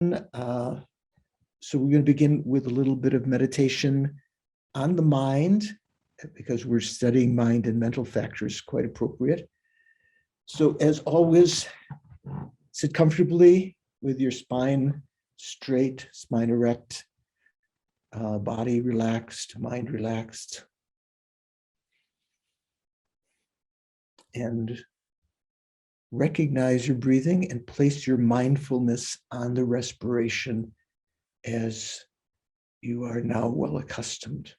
So we're going to begin with a little bit of meditation on the mind, because we're studying mind and mental factors, quite appropriate. So as always, sit comfortably with your spine straight, spine erect, body relaxed, mind relaxed. And recognize your breathing and place your mindfulness on the respiration as you are now well accustomed.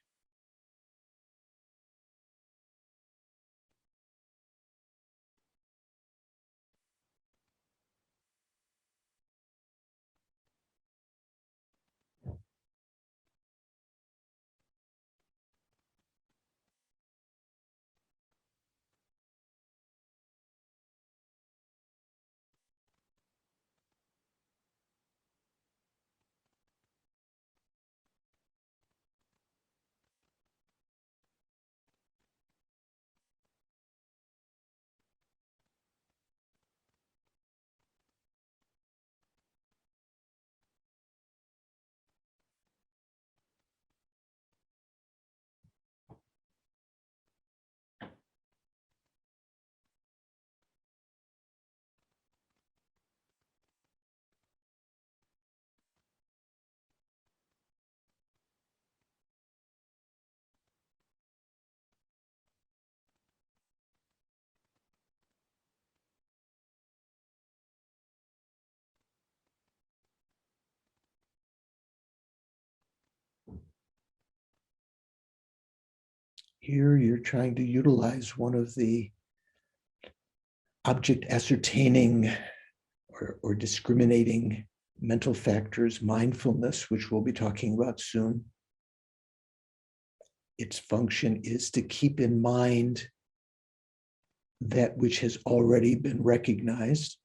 Here you're trying to utilize one of the object ascertaining or discriminating mental factors, mindfulness, which we'll be talking about soon. Its function is to keep in mind that which has already been recognized.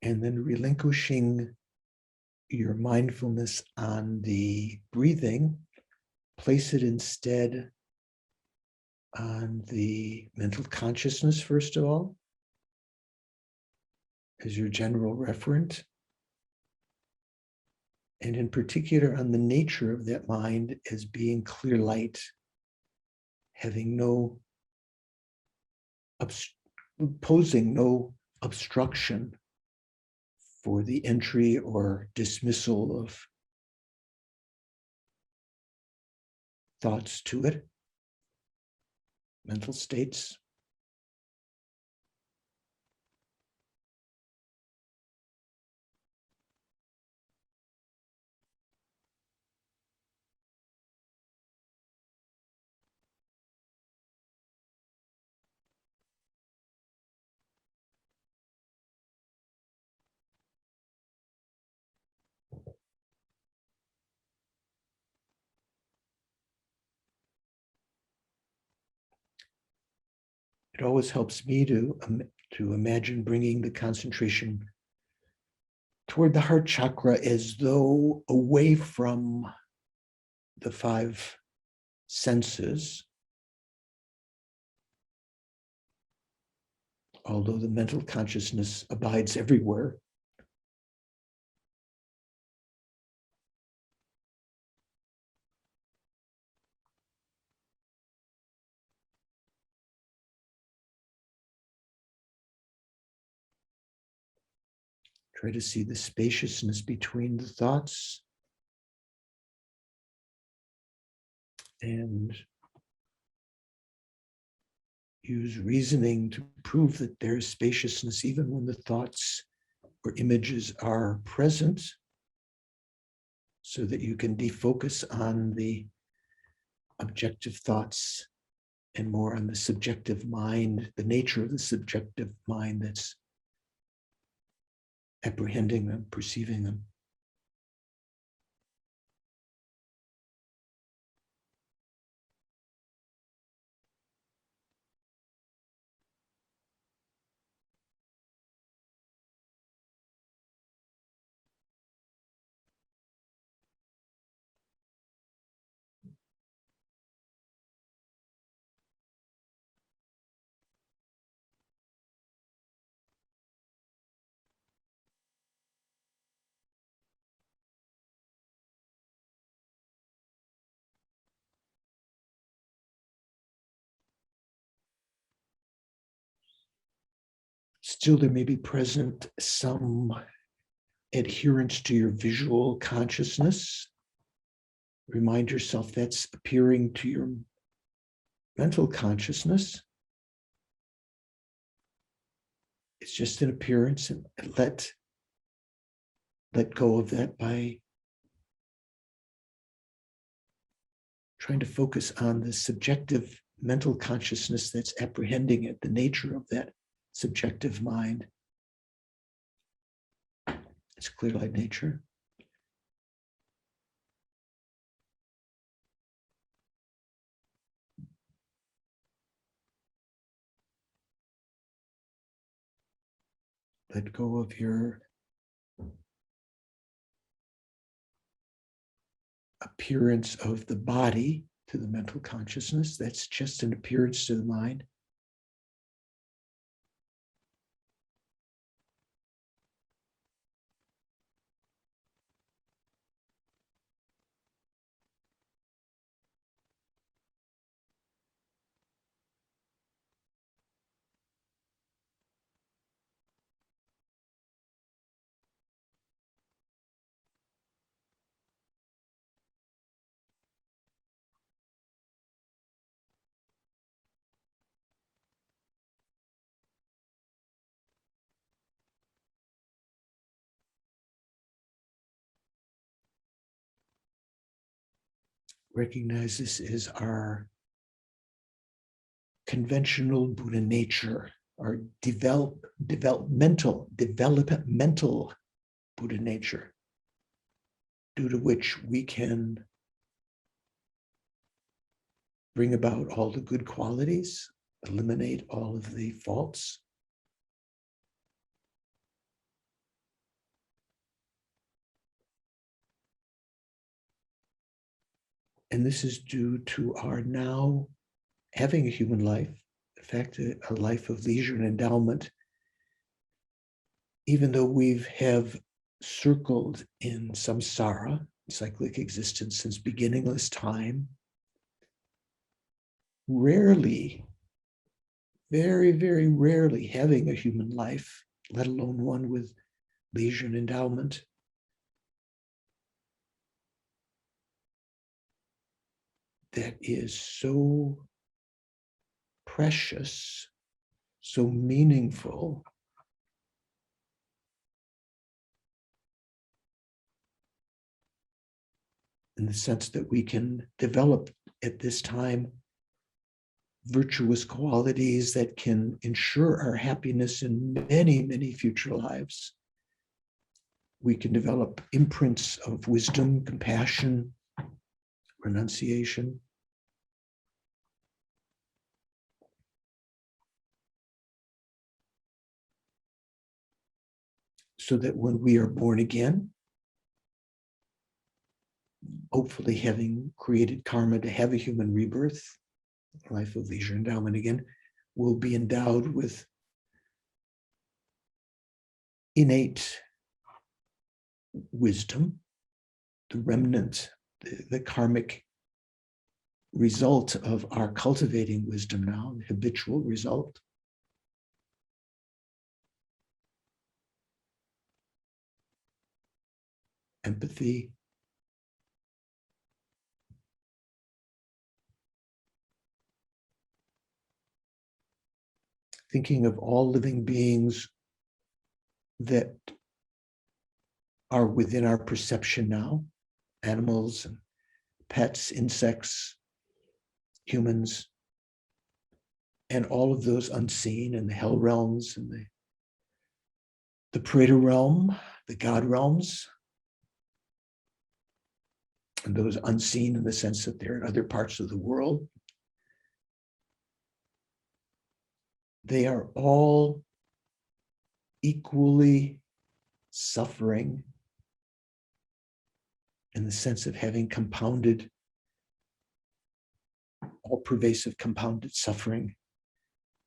And then relinquishing your mindfulness on the breathing, place it instead on the mental consciousness, first of all, as your general referent, and in particular on the nature of that mind as being clear light, having posing no obstruction for the entry or dismissal of thoughts to it, mental states. It always helps me to imagine bringing the concentration toward the heart chakra as though away from the five senses, although the mental consciousness abides everywhere. Try to see the spaciousness between the thoughts and use reasoning to prove that there's spaciousness even when the thoughts or images are present, so that you can defocus on the objective thoughts and more on the subjective mind, the nature of the subjective mind that's apprehending them, perceiving them. Still, there may be present some adherence to your visual consciousness. Remind yourself that's appearing to your mental consciousness. It's just an appearance, and let go of that by trying to focus on the subjective mental consciousness that's apprehending it, the nature of that subjective mind. It's clear light nature. Let go of your appearance of the body to the mental consciousness. That's just an appearance to the mind. Recognize this is our conventional Buddha nature, our developmental Buddha nature, due to which we can bring about all the good qualities, eliminate all of the faults. And this is due to our now having a human life, in fact, a life of leisure and endowment, even though we have circled in samsara, cyclic existence, since beginningless time. Rarely, very, very rarely having a human life, let alone one with leisure and endowment. that is so precious, so meaningful, in the sense that we can develop at this time virtuous qualities that can ensure our happiness in many, many future lives. We can develop imprints of wisdom, compassion, renunciation. So that when we are born again, hopefully having created karma to have a human rebirth, life of leisure endowment again, will be endowed with innate wisdom, the remnant, the karmic result of our cultivating wisdom now, the habitual result. Empathy, thinking of all living beings that are within our perception now, animals and pets, insects, humans, and all of those unseen in the hell realms and the Pareto realm, the God realms, and those unseen in the sense that they're in other parts of the world. They are all equally suffering in the sense of having compounded, all pervasive compounded suffering,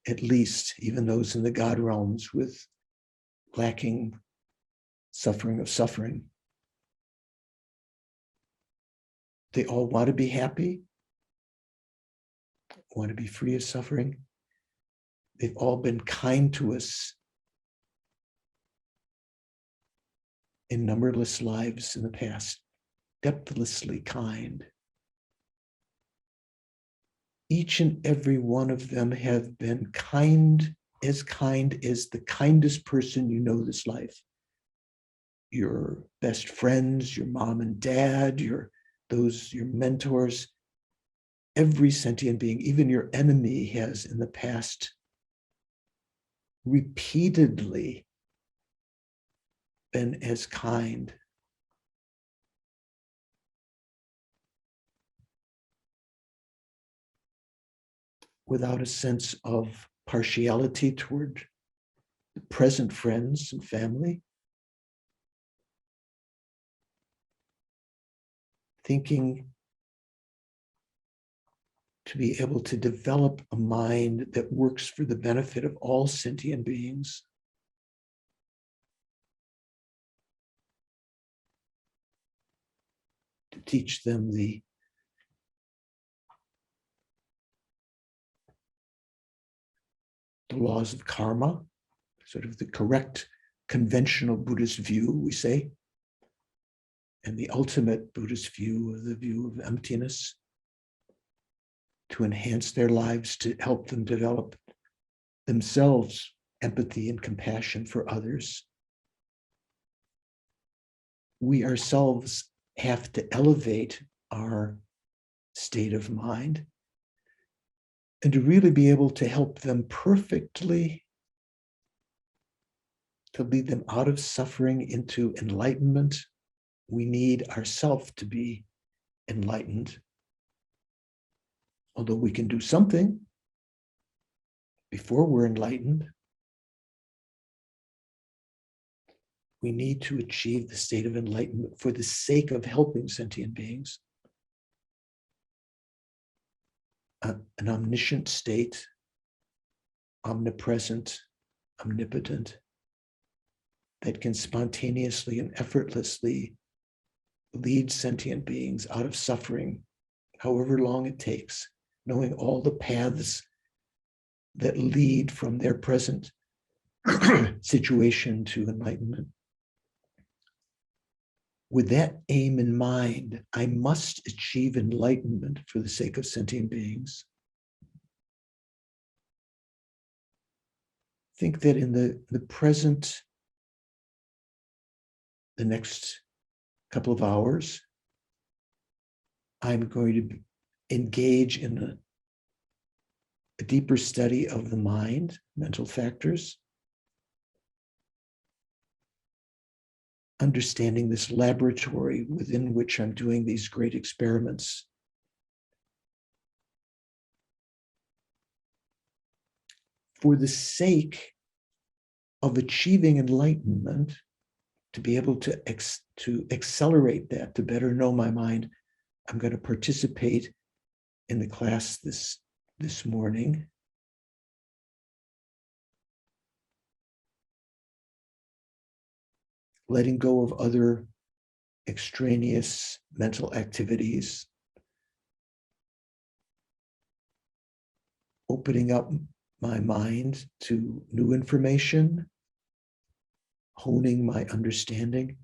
at least even those in the God realms with lacking suffering of suffering. They all want to be happy, want to be free of suffering. They've all been kind to us in numberless lives in the past, depthlessly kind. Each and every one of them have been kind as the kindest person you know this life. Your best friends, your mom and dad, your mentors, every sentient being, even your enemy, has in the past repeatedly been as kind. Without a sense of partiality toward the present friends and family. Thinking to be able to develop a mind that works for the benefit of all sentient beings. To teach them the laws of karma, sort of the correct conventional Buddhist view, we say, and the ultimate Buddhist view of the view of emptiness, to enhance their lives, to help them develop themselves empathy and compassion for others. We ourselves have to elevate our state of mind and to really be able to help them perfectly, to lead them out of suffering into enlightenment. We need ourselves to be enlightened. Although we can do something before we're enlightened, we need to achieve the state of enlightenment for the sake of helping sentient beings. An omniscient state, omnipresent, omnipotent, that can spontaneously and effortlessly lead sentient beings out of suffering, however long it takes, knowing all the paths that lead from their present situation to enlightenment. with that aim in mind, I must achieve enlightenment for the sake of sentient beings. Think that in the present, the next couple of hours, I'm going to engage in a deeper study of the mind, mental factors, understanding this laboratory within which I'm doing these great experiments. For the sake of achieving enlightenment, to be able to accelerate that, to better know my mind, I'm going to participate in the class this morning. Letting go of other extraneous mental activities, opening up my mind to new information, honing my understanding.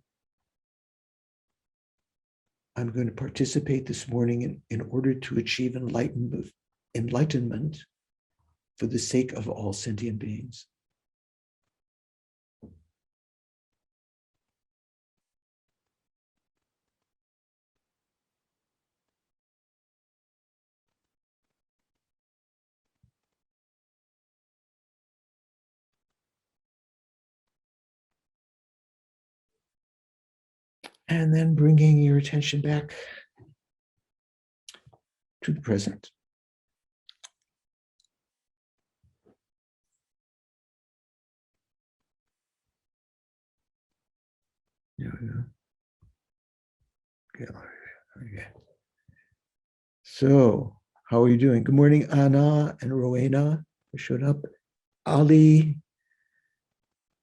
I'm going to participate this morning in order to achieve enlightenment for the sake of all sentient beings. And then bringing your attention back to the present. Yeah. Okay. So, how are you doing? Good morning, Anna and Rowena. Who showed up? Ali.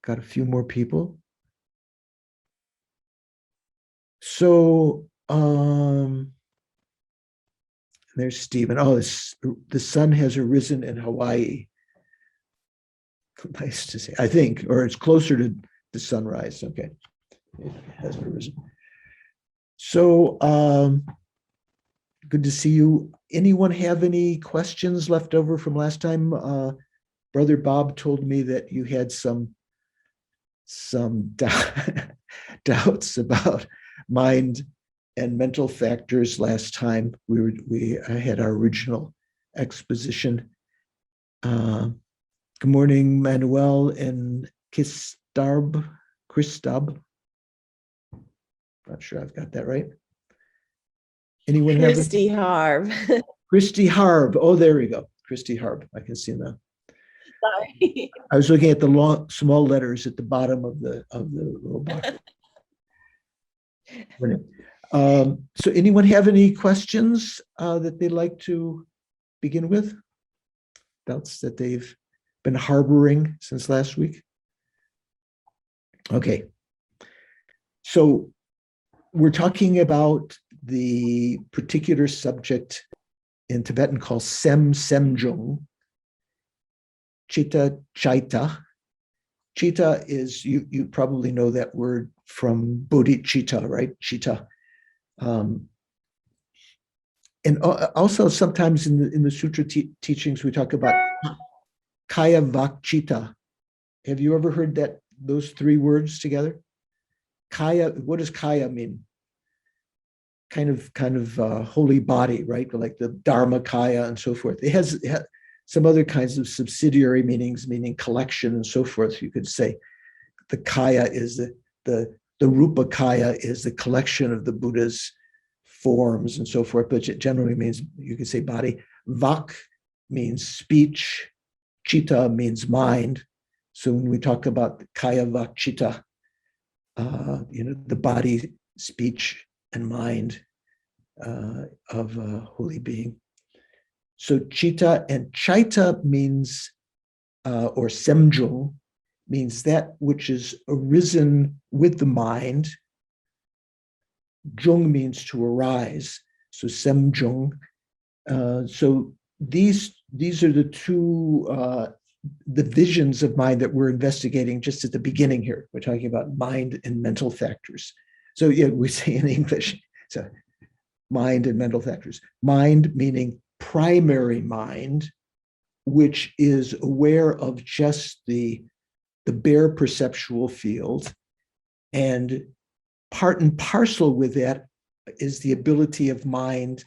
Got a few more people. So, there's Stephen. Oh, the sun has arisen in Hawaii. Nice to see. I think, or it's closer to the sunrise. Okay, it hasn't arisen. So, good to see you. Anyone have any questions left over from last time? Brother Bob told me that you had some doubts about mind and mental factors last time I had our original exposition. Good morning, Manuel and Christab. Not sure I've got that right. Anyone have Christy Harb. Christy Harb. Oh, there we go. Christy Harb. I can see that. Sorry. I was looking at the small letters at the bottom of the little box. So anyone have any questions that they'd like to begin with? Doubts that they've been harboring since last week? Okay. So we're talking about the particular subject in Tibetan called Semjung, Chitta Chaita. Chitta is, you probably know that word from bodhicitta, right? Chitta. And also sometimes in the sutra teachings, we talk about kaya vakchitta. Have you ever heard those three words together? Kaya, what does kaya mean? Kind of holy body, right? Like the Dharma kaya and so forth. It has some other kinds of subsidiary meanings, meaning collection and so forth. You could say the kaya is the rupa kaya is the collection of the Buddha's forms and so forth, but it generally means, you could say body. Vak means speech, chitta means mind. So when we talk about the kaya vak chitta, the body, speech, and mind of a holy being. So chitta and chaita means, or semjung, means that which is arisen with the mind. Jung means to arise. So semjung. So these are the two the visions of mind that we're investigating just at the beginning here. We're talking about mind and mental factors. So yeah, we say in English, so mind and mental factors. Mind meaning primary mind, which is aware of just the bare perceptual field. And part and parcel with that is the ability of mind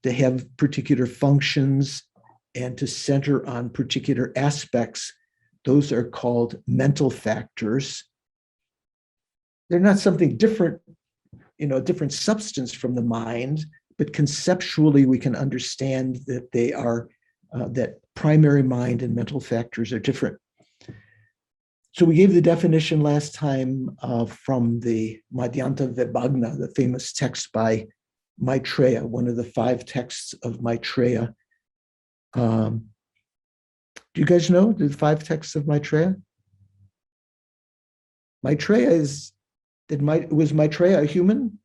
to have particular functions and to center on particular aspects. Those are called mental factors. They're not something different, different substance from the mind, but conceptually we can understand that they are, that primary mind and mental factors are different. So we gave the definition last time from the Madhyanta Vibhagna, the famous text by Maitreya, one of the 5 texts of Maitreya. Do you guys know the 5 texts of Maitreya? Was Maitreya a human?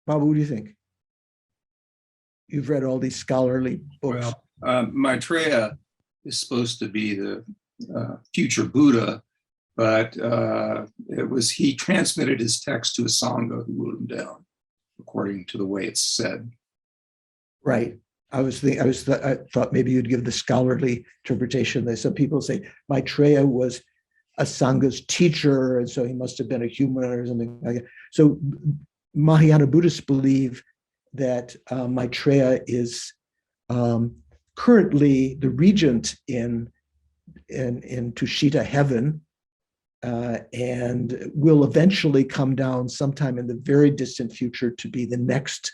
Bob, what do you think? You've read all these scholarly books. Well, Maitreya is supposed to be the future Buddha, but he transmitted his text to a Sangha who wrote him down, according to the way it's said. Right. I thought maybe you'd give the scholarly interpretation. That some people say Maitreya was a Sangha's teacher, and so he must have been a human or something like that. So Mahayana Buddhists believe that Maitreya is currently the regent in Tushita heaven, and will eventually come down sometime in the very distant future to be the next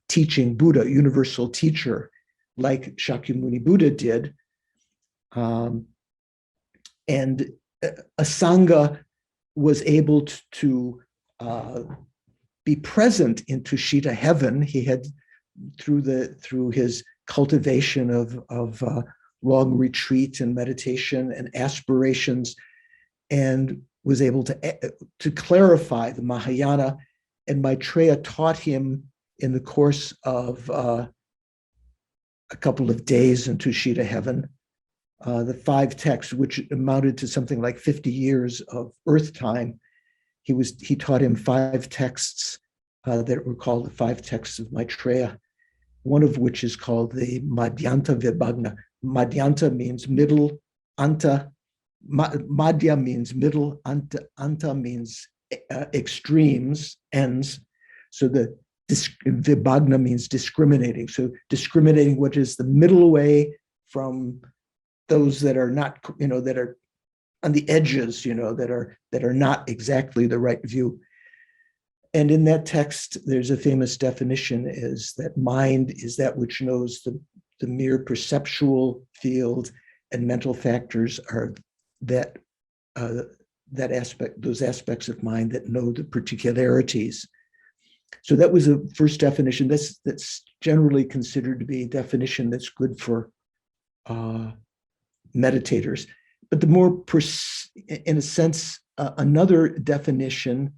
teaching Buddha, universal teacher, like Shakyamuni Buddha did. And a Sangha was able to be present in Tushita heaven. He had, through his cultivation of long retreat and meditation and aspirations, and was able to clarify the Mahayana. And Maitreya taught him in the course of a couple of days in Tushita heaven, the 5 texts, which amounted to something like 50 years of earth time. He taught him 5 texts that were called the 5 texts of Maitreya, one of which is called the Madhyanta Vibhagna. Madhyanta means middle, anta, Madhya means middle, anta means extremes, ends. So the Vibhagna means discriminating. So discriminating what is the middle way from those that are not, that are on the edges, that are not exactly the right view. And in that text, there's a famous definition, is that mind is that which knows the mere perceptual field, and mental factors are that aspect, those aspects of mind that know the particularities. So that was the first definition. That's generally considered to be a definition that's good for meditators. But the more, in a sense, another definition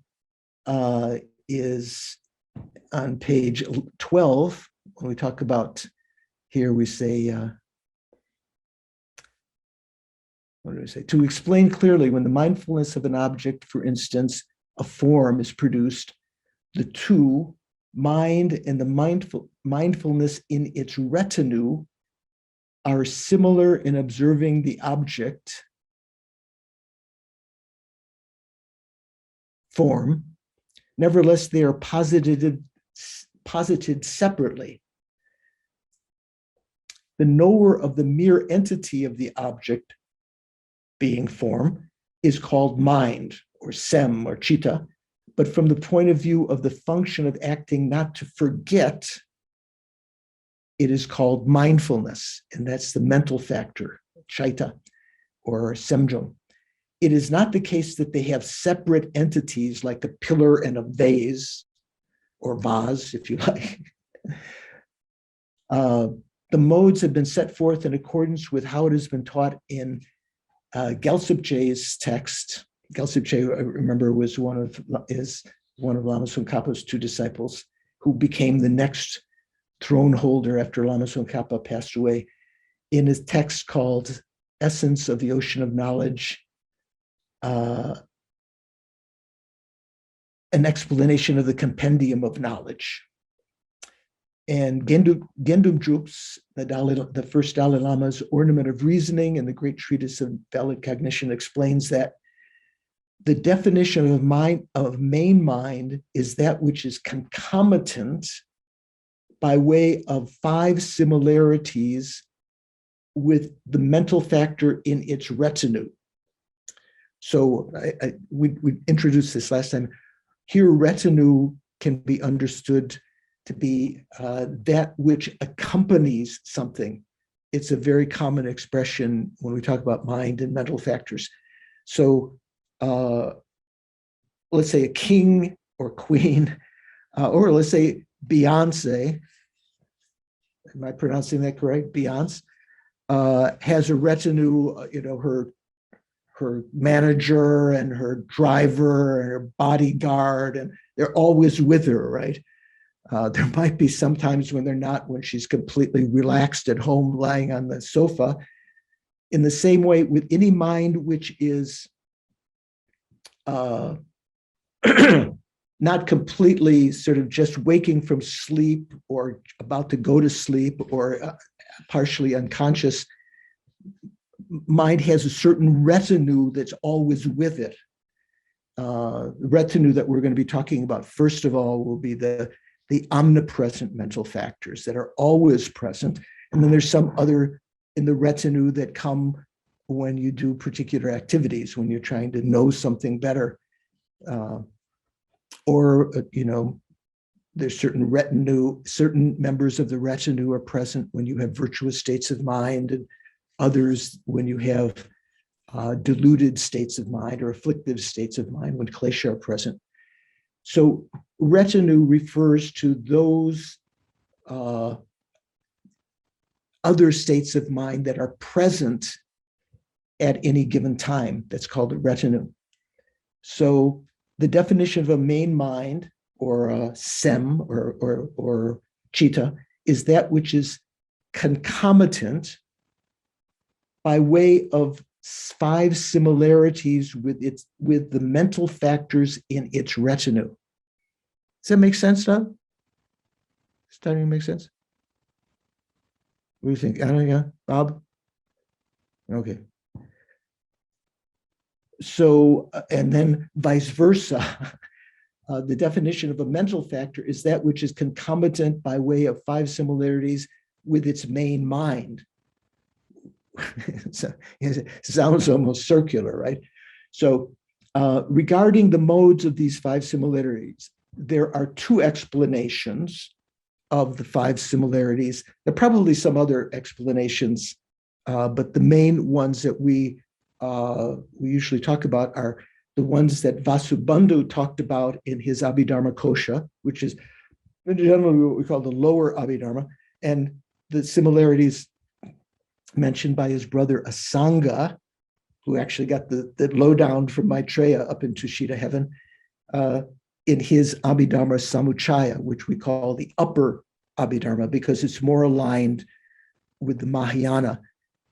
is on page 12, when we talk about, here we say, what do we say? To explain clearly, when the mindfulness of an object, for instance, a form, is produced, the two, mind and the mindfulness in its retinue, are similar in observing the object form. Nevertheless, they are posited separately. The knower of the mere entity of the object, being form, is called mind, or sem, or chitta. But from the point of view of the function of acting not to forget, it is called mindfulness, and that's the mental factor, chaita, or semjong. It is not the case that they have separate entities like a pillar and a vase, or vase, if you like. The modes have been set forth in accordance with how it has been taught in Gyaltsabje's text. Gyaltsabje, I remember, was one of Lama Tsongkhapa's 2 disciples, who became the next throne holder after Lama Tsongkhapa passed away, in his text called Essence of the Ocean of Knowledge. an explanation of the compendium of knowledge. And Gendum Drup's, the first Dalai Lama's Ornament of Reasoning and the great treatise of valid cognition explains that the definition of main mind is that which is concomitant by way of 5 similarities with the mental factor in its retinue. So we introduced this last time. Here, retinue can be understood to be that which accompanies something. It's a very common expression when we talk about mind and mental factors. So let's say a king or queen, or let's say Beyonce, am I pronouncing that correct? Beyonce has a retinue, her manager and her driver and her bodyguard, and they're always with her, right? There might be some times when they're not, when she's completely relaxed at home lying on the sofa. In the same way, with any mind which is not completely sort of just waking from sleep or about to go to sleep or partially unconscious, mind has a certain retinue that's always with it. The retinue that we're going to be talking about, first of all, will be the omnipresent mental factors that are always present. And then there's some other in the retinue that come when you do particular activities, when you're trying to know something better. There's certain members of the retinue are present when you have virtuous states of mind, and others when you have deluded states of mind or afflictive states of mind, when klesha are present. So retinue refers to those other states of mind that are present at any given time. That's called a retinue. So the definition of a main mind, or a sem, or chitta, is that which is concomitant by way of 5 similarities with the mental factors in its retinue. Does that make sense, Doug? Starting to make sense? What do you think? I don't know, yeah, Bob? Okay. So, and then vice versa. The definition of a mental factor is that which is concomitant by way of 5 similarities with its main mind. It sounds almost circular, right? So regarding the modes of these 5 similarities, there are 2 explanations of the 5 similarities. There are probably some other explanations, but the main ones that we usually talk about are the ones that Vasubandhu talked about in his Abhidharma Kosha, which is generally what we call the lower Abhidharma, and the similarities mentioned by his brother Asanga, who actually got the lowdown from Maitreya up in Tushita heaven, in his Abhidharma Samuchaya, which we call the upper Abhidharma, because it's more aligned with the Mahayana.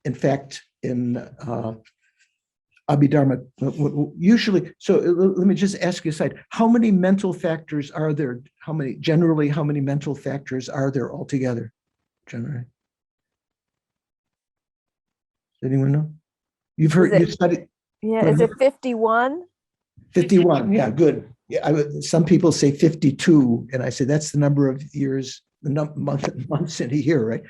In fact, in Abhidharma, usually, so let me just ask you aside, how many mental factors are there? How many mental factors are there altogether, generally? Does anyone know? You've heard, you studied. Yeah, is it 51? 51, yeah, good. Yeah, some people say 52, and I say that's the number of years, months in a year, right?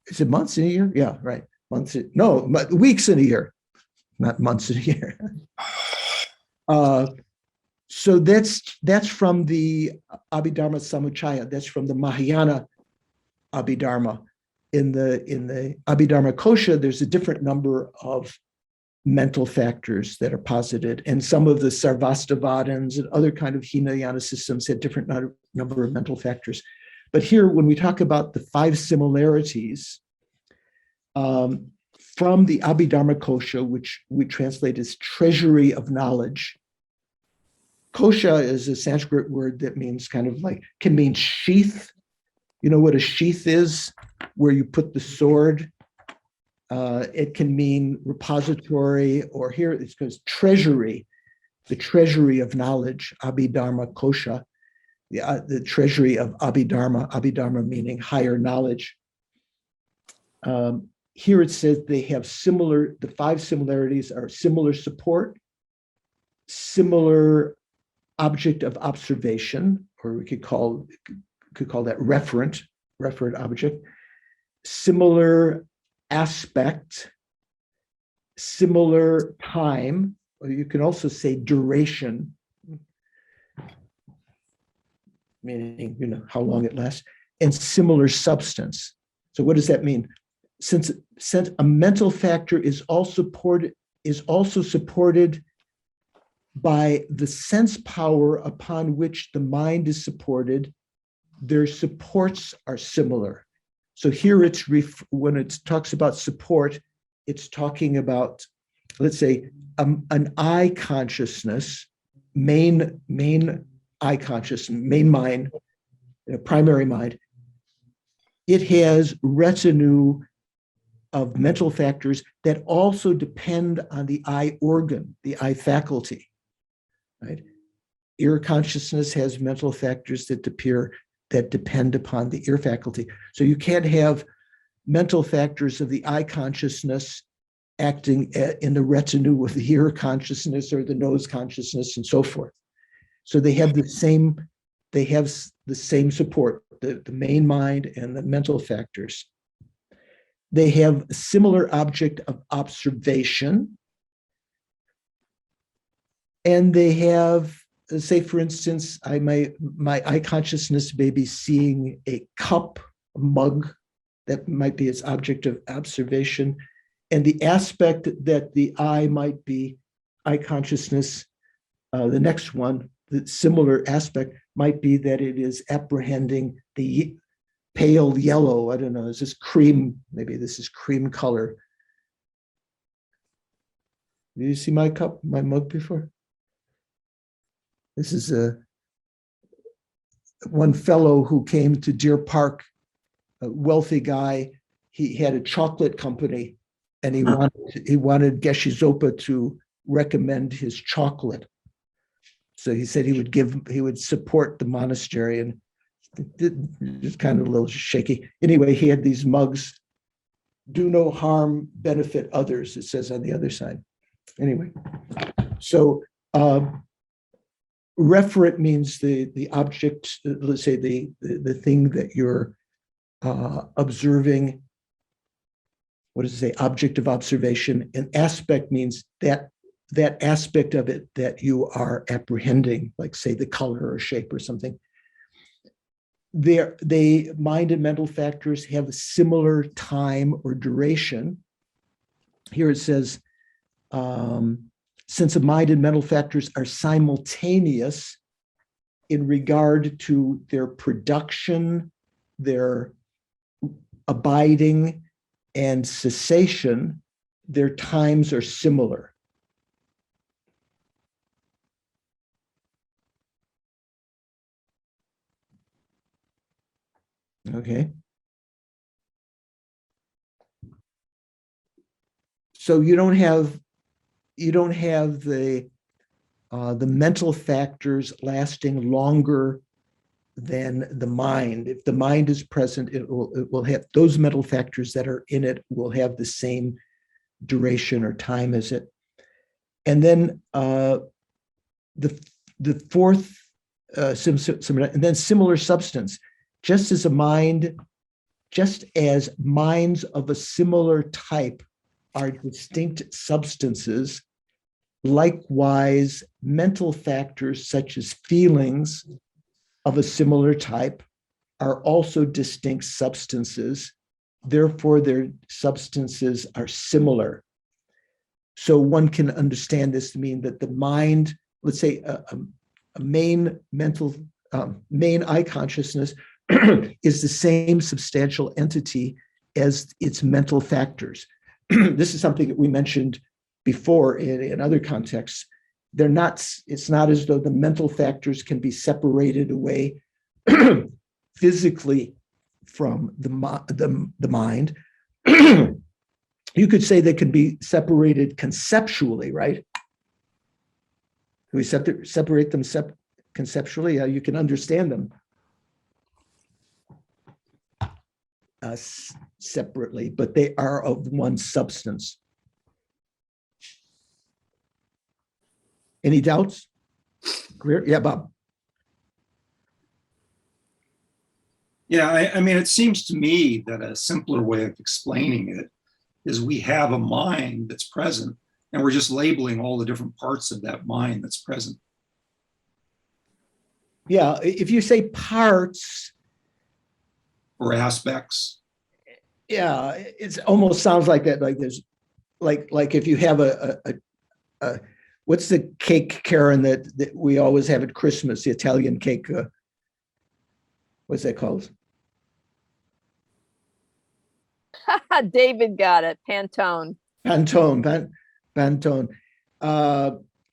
Is it months in a year? Yeah, right. Weeks in a year, not months in a year. So that's from the Abhidharma Samuchaya. That's from the Mahayana Abhidharma. In the Abhidharma Kosha, there's a different number of mental factors that are posited, and some of the Sarvastivadins and other kind of Hinayana systems had different number of mental factors. But here, when we talk about the 5 similarities from the Abhidharma Kosha, which we translate as treasury of knowledge. Kosha is a Sanskrit word that means can mean sheath. You know what a sheath is? Where you put the sword. It can mean repository, or here it goes treasury. the treasury of knowledge, Abhidharma Kosha, the treasury of Abhidharma meaning higher knowledge. Here it says they have similar, the 5 similarities are similar support, similar object of observation, or we could call that referent object, similar aspect, similar time, or you can also say duration, meaning how long it lasts, and similar substance. So what does that mean? Since a mental factor is also supported by the sense power upon which the mind is supported, their supports are similar. So here when it talks about support, it's talking about, let's say, an eye consciousness, main eye consciousness, main mind, primary mind. It has retinue of mental factors that also depend on the eye organ, the eye faculty, right? Ear consciousness has mental factors that depend upon the ear faculty. So you can't have mental factors of the eye consciousness acting in the retinue of the ear consciousness or the nose consciousness and so forth. So they have the same support, the main mind and the mental factors. They have a similar object of observation. And they have, say, for instance, my eye consciousness may be seeing a cup, a mug, that might be its object of observation. And the aspect that the eye might be, eye consciousness, the next one, the similar aspect might be that it is apprehending the pale yellow, I don't know, is this cream, maybe this is cream color. Did you see my mug before? This is one fellow who came to Deer Park, a wealthy guy. He had a chocolate company, and he wanted Geshe Zopa to recommend his chocolate. So he said he would support the monastery, and it's kind of a little shaky. Anyway, he had these mugs, do no harm, benefit others, it says on the other side. Anyway, so referent means the object, let's say the thing that you're observing. What does it say? Object of observation. And aspect means that aspect of it that you are apprehending, like say the color or shape or something. Mind and mental factors have a similar time or duration. Here it says, since the mind and mental factors are simultaneous in regard to their production, their abiding, and cessation, their times are similar. Okay. So you don't have the mental factors lasting longer than the mind. If the mind is present, it will have those mental factors that are in it will have the same duration or time as it. And then the fourth, and then similar substance. Just as minds of a similar type are distinct substances, likewise, mental factors such as feelings of a similar type are also distinct substances. Therefore, their substances are similar. So one can understand this to mean that the mind, let's say a main eye consciousness is the same substantial entity as its mental factors. This is something that we mentioned before in other contexts. It's not as though the mental factors can be separated away physically from the mind. You could say they can be separated conceptually, right? we separate them conceptually? You can understand them separately, but they are of one substance. Any doubts? Clear? Yeah, Bob. Yeah, I mean, it seems to me that a simpler way of explaining it is we have a mind that's present, and we're just labeling all the different parts of that mind that's present. Yeah, if you say parts or aspects. Yeah, it almost sounds like that. Like there's, like if you have a what's the cake, Karen, that we always have at Christmas? The Italian cake. What's that called? David got it. Pantone. Pantone.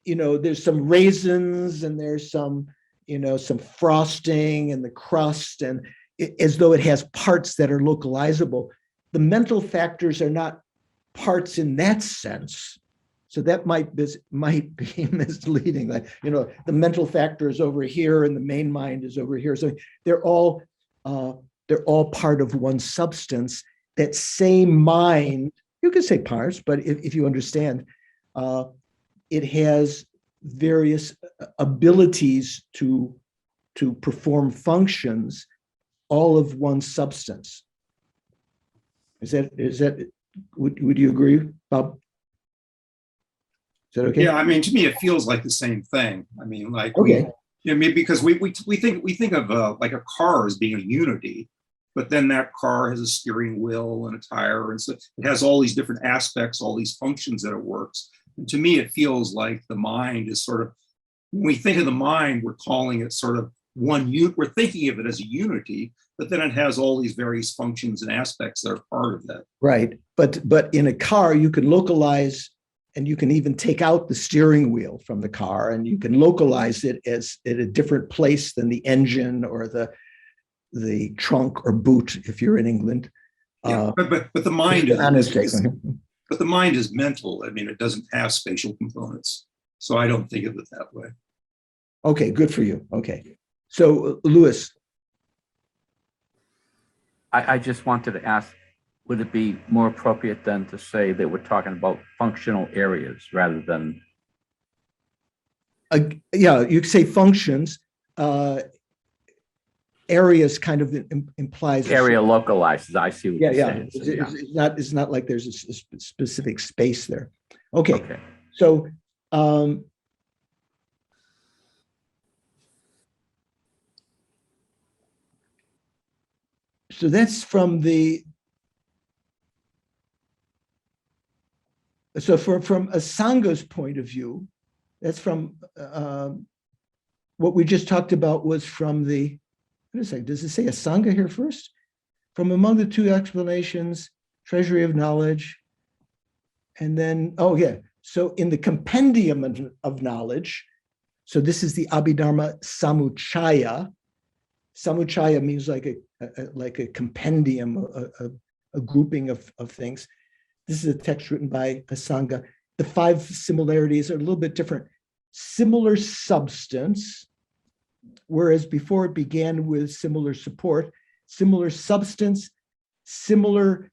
There's some raisins and there's some frosting and the crust, and as though it has parts that are localizable. The mental factors are not parts in that sense. So that might be misleading. Like, the mental factor is over here and the main mind is over here. So they're all part of one substance. That same mind, you could say parts, but if you understand, it has various abilities to perform functions, all of one substance. Would you agree, Bob? Is that okay? Yeah, I mean, to me, it feels like the same thing. I mean, like, okay. Because we think of like a car as being a unity, but then that car has a steering wheel and a tire, and so it has all these different aspects, all these functions that it works. And to me, it feels like the mind is sort of, when we think of the mind, we're calling it sort of one unit. We're thinking of it as a unity, but then it has all these various functions and aspects that are part of that. Right, but in a car, you can localize, and you can even take out the steering wheel from the car, and you can localize it as at a different place than the engine or the trunk or boot if you're in England. Yeah, but the mind but the mind is mental. I mean, it doesn't have spatial components, so I don't think of it that way. Okay, good for you. Okay, so Louis, I just wanted to ask, would it be more appropriate then to say that we're talking about functional areas rather than? Yeah, you could say functions. Areas kind of implies area localizes. I see what you're saying. It's not like there's a specific space there. Okay. So so that's from from a Sanga's point of view. That's from what we just talked about was from the. Wait a second, does it say a Sangha here first? From among the two explanations, treasury of knowledge, and then, so in the compendium of knowledge, so this is the Abhidharma Samuchaya. Samuchaya means like a compendium, a grouping of things. This is a text written by a Sangha. The 5 similarities are a little bit different. Similar substance, whereas before it began with similar support, similar substance, similar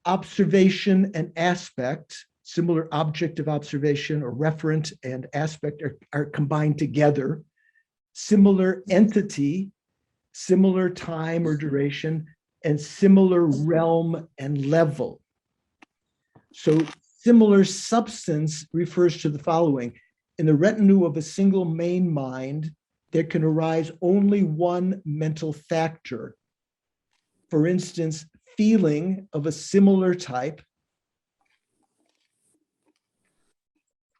observation and aspect, similar object of observation or referent and aspect are combined together, similar entity, similar time or duration, and similar realm and level. So similar substance refers to the following. In the retinue of a single main mind, there can arise only one mental factor. For instance, feeling of a similar type.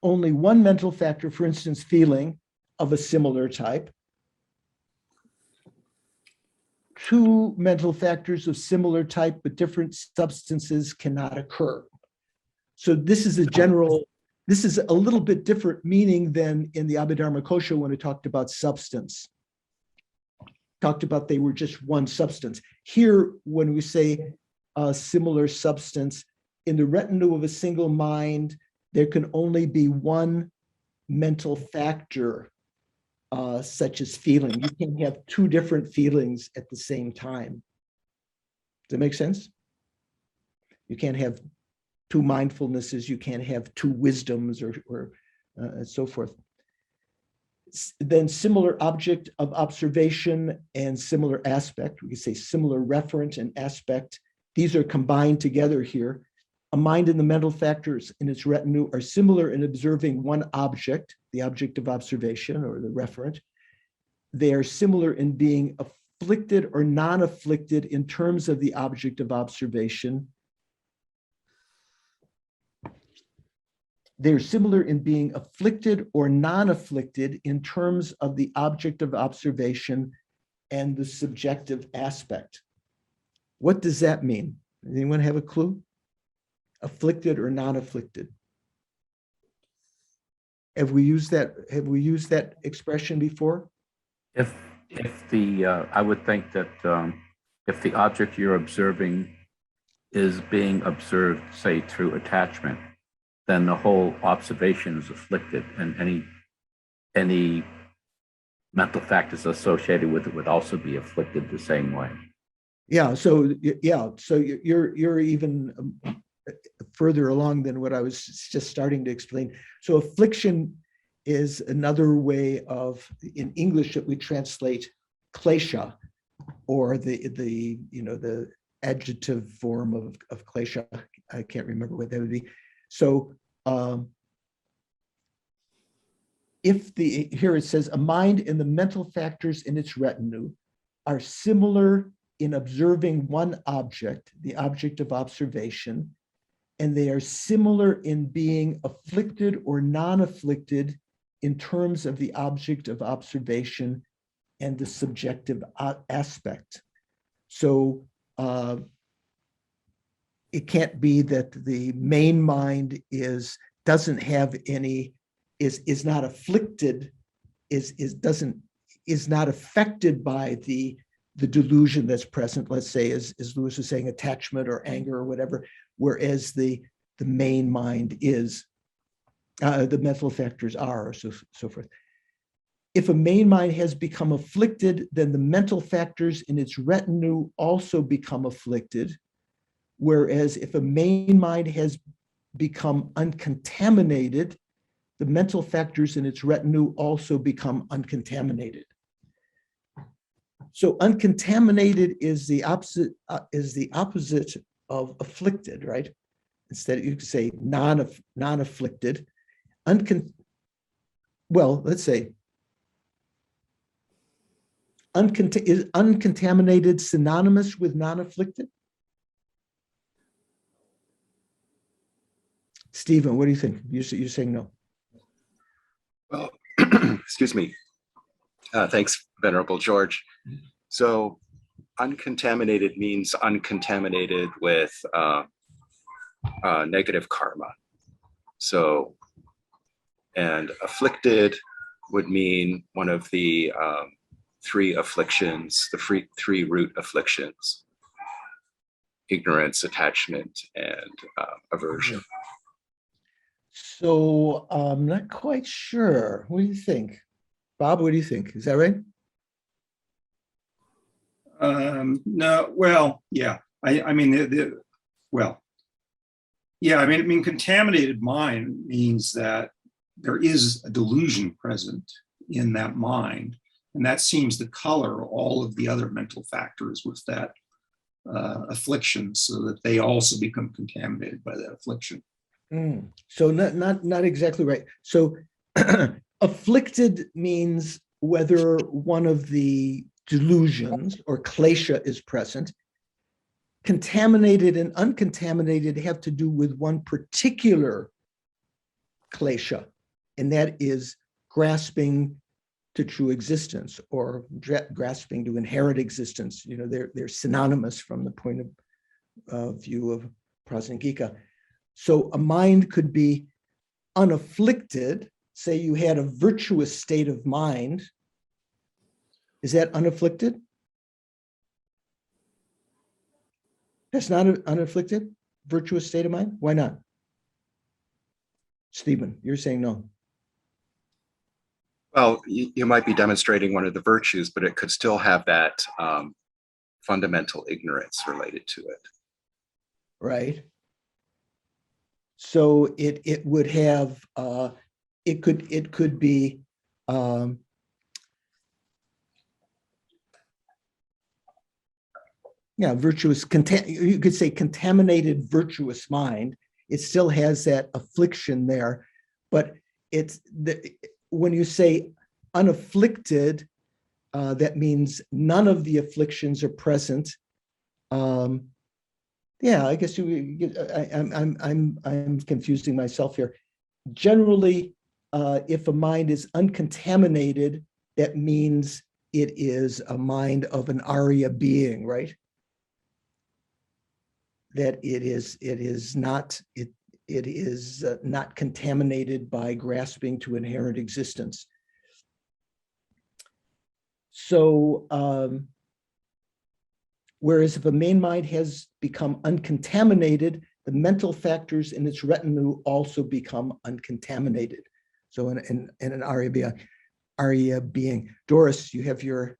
Only one mental factor, for instance, feeling of a similar type. 2 mental factors of similar type but different substances cannot occur. So this is this is a little bit different meaning than in the Abhidharma Kosha when it talked about substance. Talked about they were just one substance. Here, when we say a similar substance, in the retinue of a single mind, there can only be one mental factor, such as feeling. You can have two different feelings at the same time. Does that make sense? You can't have two mindfulnesses. You can't have two wisdoms or so forth. Then similar object of observation and similar aspect. We could say similar referent and aspect. These are combined together here. A mind and the mental factors in its retinue are similar in observing one object, the object of observation or the referent. They are similar in being afflicted or non-afflicted in terms of the object of observation. They're similar in being afflicted or non-afflicted in terms of the object of observation and the subjective aspect. What does that mean? Anyone have a clue? Afflicted or non-afflicted? Have we used that expression before? If the I would think that if the object you're observing is being observed, say through attachment, then the whole observation is afflicted, and any mental factors associated with it would also be afflicted the same way. Yeah. So you're even further along than what I was just starting to explain. So affliction is another way of, in English, that we translate klesha, or the adjective form of klesha. I can't remember what that would be. So here it says, a mind and the mental factors in its retinue are similar in observing one object, the object of observation, and they are similar in being afflicted or non-afflicted in terms of the object of observation and the subjective aspect. So it can't be that the main mind is not afflicted, is not affected by the delusion that's present, let's say, as Lewis was saying, attachment or anger or whatever, whereas the main mind is, the mental factors are, so forth. If a main mind has become afflicted, then the mental factors in its retinue also become afflicted. Whereas if a main mind has become uncontaminated, the mental factors in its retinue also become uncontaminated. So uncontaminated is the opposite of afflicted, right? Instead, you could say non-afflicted. Well, let's say is uncontaminated synonymous with non-afflicted? Stephen, what do you think? You're saying no. Well, excuse me. Thanks, Venerable George. So uncontaminated means uncontaminated with negative karma. So, and afflicted would mean one of the three afflictions, the three root afflictions: ignorance, attachment, and aversion. So I'm not quite sure. What do you think? Bob, what do you think? Is that right? No, well, yeah. I mean, contaminated mind means that there is a delusion present in that mind, and that seems to color all of the other mental factors with that affliction, so that they also become contaminated by that affliction. So not exactly right. So afflicted means whether one of the delusions or klesha is present. Contaminated and uncontaminated have to do with one particular klesha, and that is grasping to true existence, or grasping to inherent existence. They're synonymous from the point of view of Prasangika. So a mind could be unafflicted. Say you had a virtuous state of mind. Is that unafflicted? That's not an unafflicted, virtuous state of mind? Why not? Stephen, you're saying no. Well, you might be demonstrating one of the virtues, but it could still have that fundamental ignorance related to it. right? So it would have it could be virtuous, you could say contaminated virtuous mind. It still has that affliction there, but when you say unafflicted, that means none of the afflictions are present. I guess I'm confusing myself here. Generally, if a mind is uncontaminated, that means it is a mind of an Arya being, right? That it is not contaminated by grasping to inherent existence. So, whereas if a main mind has become uncontaminated, the mental factors in its retinue also become uncontaminated. So in an Arya being. Doris, you have your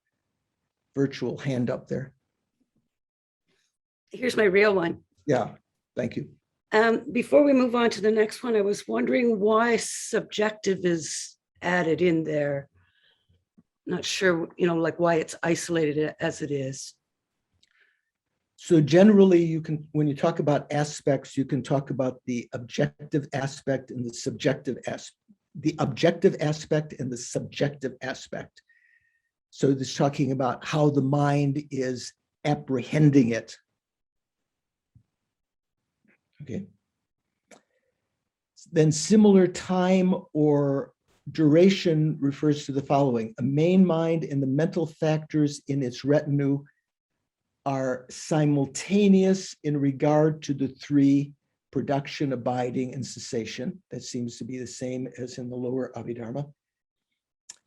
virtual hand up there. Here's my real one. Yeah, thank you. Before we move on to the next one, I was wondering why subjective is added in there. Not sure, like why it's isolated as it is. So generally, you can, when you talk about aspects, you can talk about the objective aspect and the subjective aspect. The objective aspect and the subjective aspect. So this is talking about how the mind is apprehending it. Okay. Then similar time or duration refers to the following: a main mind and the mental factors in its retinue are simultaneous in regard to the three: production, abiding, and cessation. That seems to be the same as in the lower Abhidharma.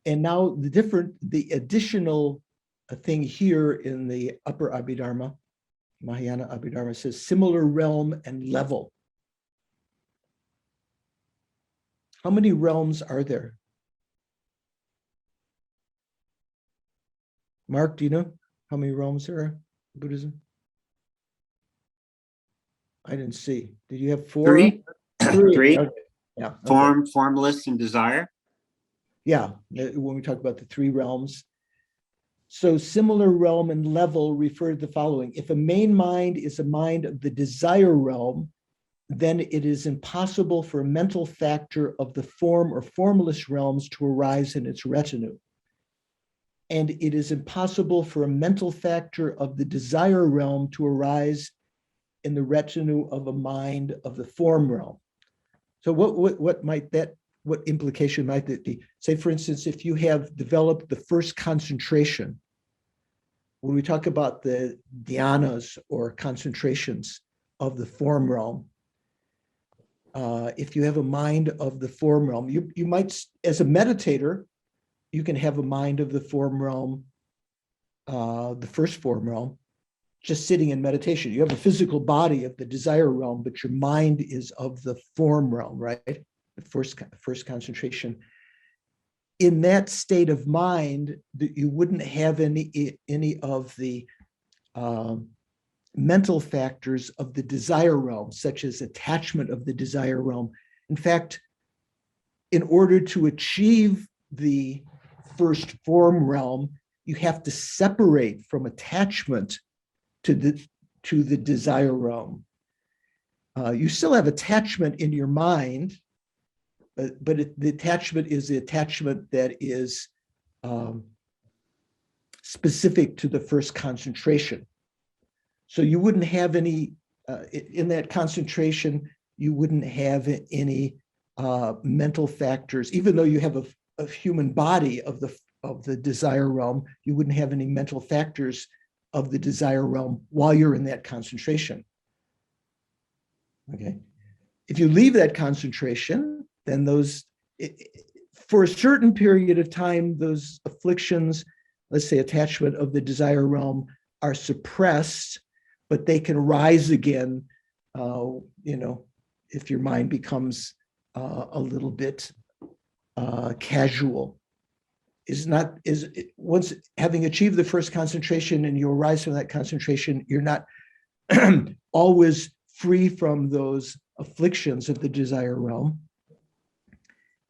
And now the additional thing here in the upper Abhidharma, Mahayana Abhidharma, says similar realm and level. How many realms are there? Mark, do you know how many realms there are in Buddhism? I didn't see. Did you have four? Three. Three. Okay. Yeah. Okay. Form, formless, and desire. Yeah, when we talk about the three realms. So similar realm and level refer to the following: if a main mind is a mind of the desire realm, then it is impossible for a mental factor of the form or formless realms to arise in its retinue. And it is impossible for a mental factor of the desire realm to arise in the retinue of a mind of the form realm. So what implication might that be? Say, for instance, if you have developed the first concentration, when we talk about the dhyanas or concentrations of the form realm, if you have a mind of the form realm, you might, as a meditator, you can have a mind of the form realm, the first form realm, just sitting in meditation. You have a physical body of the desire realm, but your mind is of the form realm, right? The first concentration. In that state of mind, that you wouldn't have any of the mental factors of the desire realm, such as attachment of the desire realm. In fact, in order to achieve the first form realm, you have to separate from attachment to the desire realm. You still have attachment in your mind, but the attachment is the attachment that is specific to the first concentration. So you wouldn't have any, in that concentration, you wouldn't have any mental factors, even though you have a human body of the desire realm, you wouldn't have any mental factors of the desire realm while you're in that concentration. Okay. If you leave that concentration, then for a certain period of time, those afflictions, let's say attachment of the desire realm, are suppressed, but they can rise again, if your mind becomes a little bit casual. once having achieved the first concentration and you arise from that concentration, you're not always free from those afflictions of the desire realm.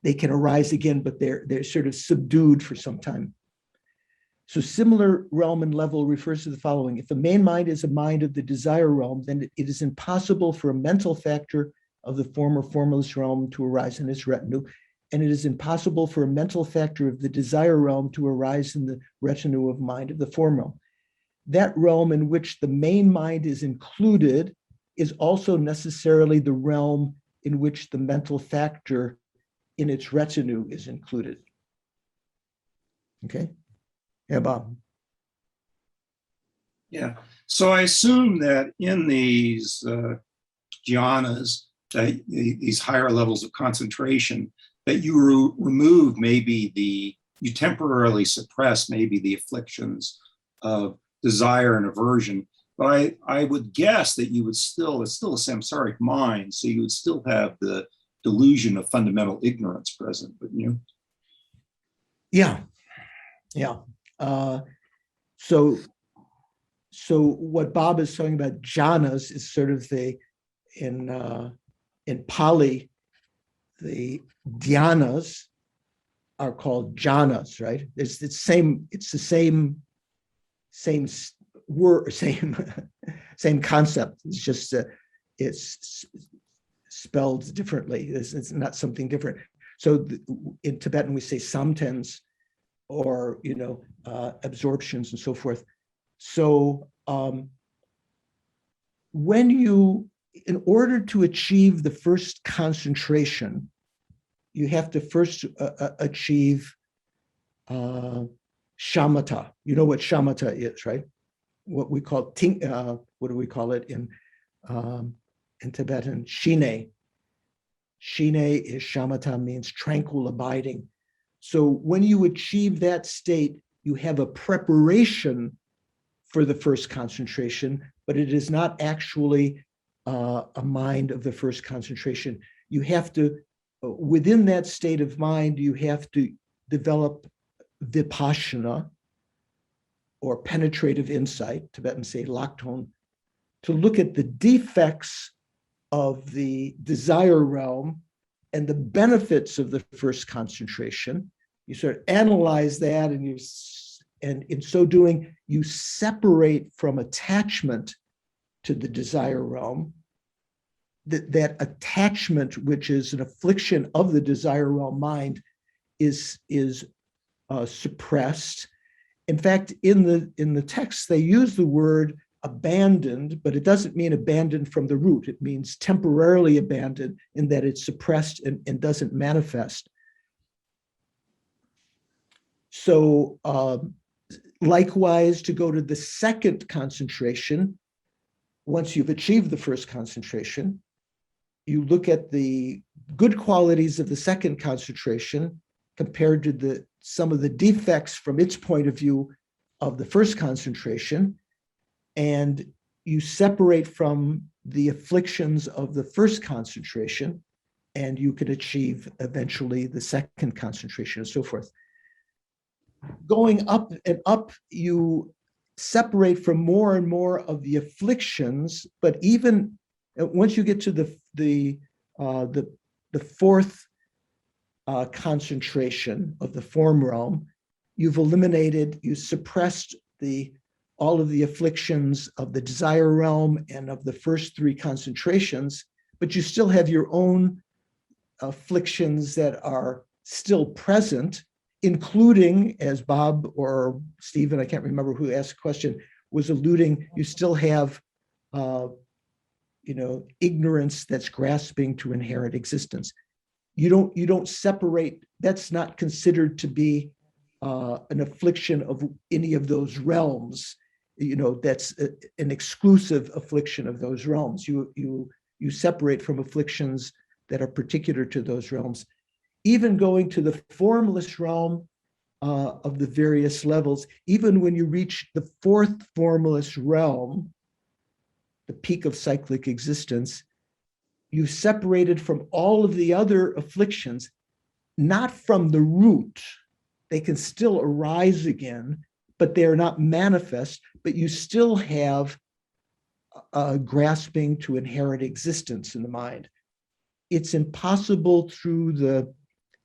They can arise again, but they're sort of subdued for some time. So similar realm and level refers to the following. If the main mind is a mind of the desire realm, then it is impossible for a mental factor of the former formless realm to arise in its retinue, and it is impossible for a mental factor of the desire realm to arise in the retinue of mind of the form realm. That realm in which the main mind is included is also necessarily the realm in which the mental factor in its retinue is included. Okay? Yeah, Bob. Yeah. So I assume that in these jhanas, these higher levels of concentration, that you remove you temporarily suppress maybe the afflictions of desire and aversion. But I would guess that you would it's still a samsaric mind, so you would still have the delusion of fundamental ignorance present, wouldn't you? Yeah. So what Bob is talking about, jhanas, is sort of in Pali, the dhyanas are called jhanas, right? It's the same word, same concept. It's just it's spelled differently. It's not something different. So in Tibetan we say samtens, or absorptions and so forth. So in order to achieve the first concentration, you have to first achieve shamatha. You know what shamatha is, right? What we call what do we call it in Tibetan? Shine. Shine is shamatha, means tranquil abiding. So when you achieve that state, you have a preparation for the first concentration, but it is not actually a mind of the first concentration. You have to, within that state of mind, you have to develop vipassana, or penetrative insight, Tibetans say lakton, to look at the defects of the desire realm and the benefits of the first concentration. You sort of analyze that, and in so doing, you separate from attachment to the desire realm. That attachment, which is an affliction of the desire realm mind, is suppressed. In fact, in the text, they use the word abandoned, but it doesn't mean abandoned from the root. It means temporarily abandoned, in that it's suppressed and doesn't manifest. So likewise, to go to the second concentration, once you've achieved the first concentration, you look at the good qualities of the second concentration compared to some of the defects from its point of view of the first concentration, and you separate from the afflictions of the first concentration, and you can achieve eventually the second concentration, and so forth. Going up and up, you separate from more and more of the afflictions, but even once you get to the fourth concentration of the form realm, you suppressed all of the afflictions of the desire realm and of the first three concentrations, but you still have your own afflictions that are still present, including, as Bob or Stephen, I can't remember who asked the question, was alluding, you still have ignorance that's grasping to inherent existence. You don't separate. That's not considered to be an affliction of any of those realms. That's an exclusive affliction of those realms. You separate from afflictions that are particular to those realms. Even going to the formless realm of the various levels, even when you reach the fourth formless realm, the peak of cyclic existence, you separated from all of the other afflictions, not from the root. they can still arise again, but they're not manifest, but you still have grasping to inherent existence in the mind. It's impossible through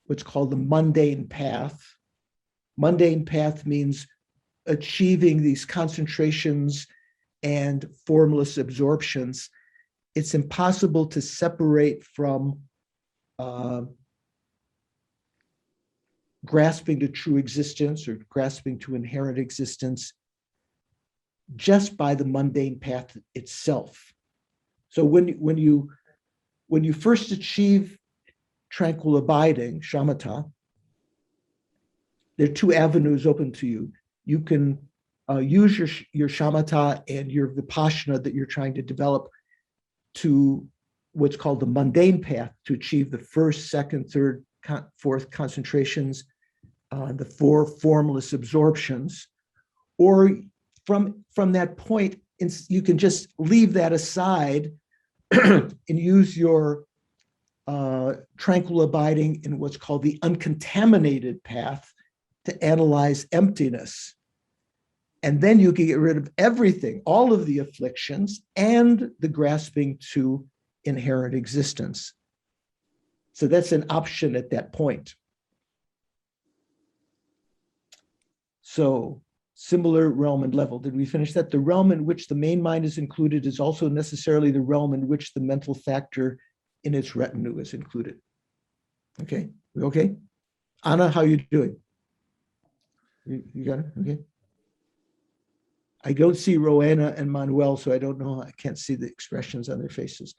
what's called the mundane path. Mundane path means achieving these concentrations and formless absorptions. It's impossible to separate from grasping to true existence or grasping to inherent existence just by the mundane path itself. So when you first achieve tranquil abiding, shamatha, there are two avenues open to you. You can use your shamatha and your vipassana that you're trying to develop to what's called the mundane path to achieve the first, second, third, fourth concentrations, the four formless absorptions, or from that point, you can just leave that aside and use your tranquil abiding in what's called the uncontaminated path to analyze emptiness. And then you can get rid of everything, all of the afflictions and the grasping to inherent existence. So that's an option at that point. So similar realm and level. Did we finish that? The realm in which the main mind is included is also necessarily the realm in which the mental factor in its retinue is included. Okay, we okay? Anna, how you doing? You got it? Okay. I don't see Rowena and Manuel, so I don't know. I can't see the expressions on their faces.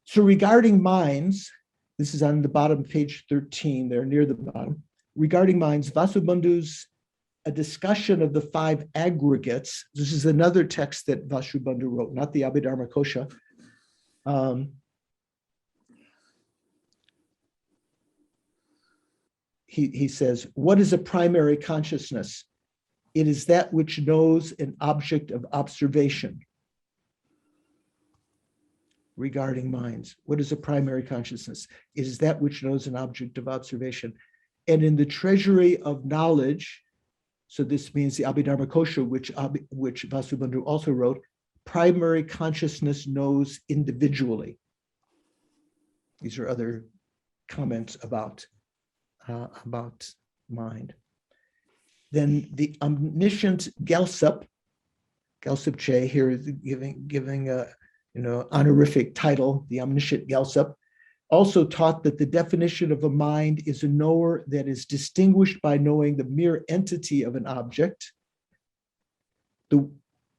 So regarding minds, this is on the bottom, page 13, they're near the bottom. Regarding minds, Vasubandhu's a discussion of the five aggregates. This is another text that Vasubandhu wrote, not the Abhidharma Kosha. He says, what is a primary consciousness? It is that which knows an object of observation. Regarding minds, what is a primary consciousness? It is that which knows an object of observation. And in the treasury of knowledge, so this means the Abhidharma Kosha, which Vasubandhu also wrote, primary consciousness knows individually. These are other comments about mind. Then the omniscient Gyaltsab Che here is giving a honorific title, the omniscient Gyaltsab, also taught that the definition of a mind is a knower that is distinguished by knowing the mere entity of an object. The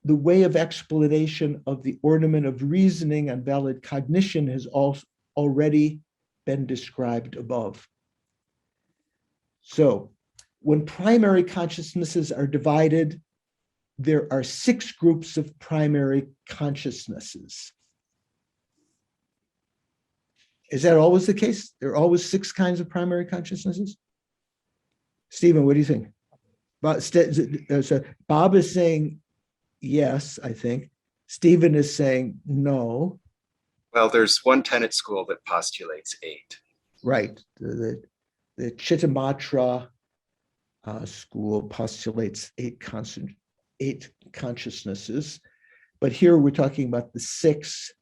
way of explanation of the ornament of reasoning and valid cognition has already been described above. So when primary consciousnesses are divided, there are 6 groups of primary consciousnesses. Is that always the case? There are always 6 kinds of primary consciousnesses? Stephen, what do you think? Bob is saying yes, I think. Stephen is saying no. Well, there's one tenet school that postulates 8. Right. The Chittamatra school postulates 8 consciousnesses. But here we're talking about the 6,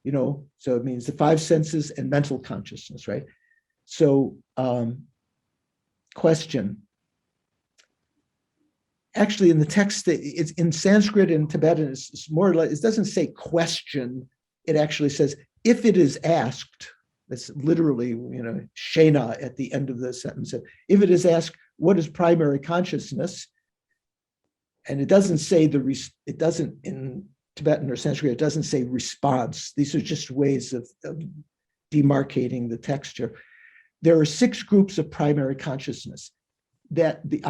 so it means the 5 senses and mental consciousness, right? So question. Actually, in the text, it's in Sanskrit and Tibetan, it's more or less, it doesn't say question. It actually says, if it is asked, that's literally, Shena at the end of the sentence. If it is asked, what is primary consciousness? And it doesn't say it doesn't in Tibetan or Sanskrit, it doesn't say response. These are just ways of demarcating the texture. There are 6 groups of primary consciousness. That the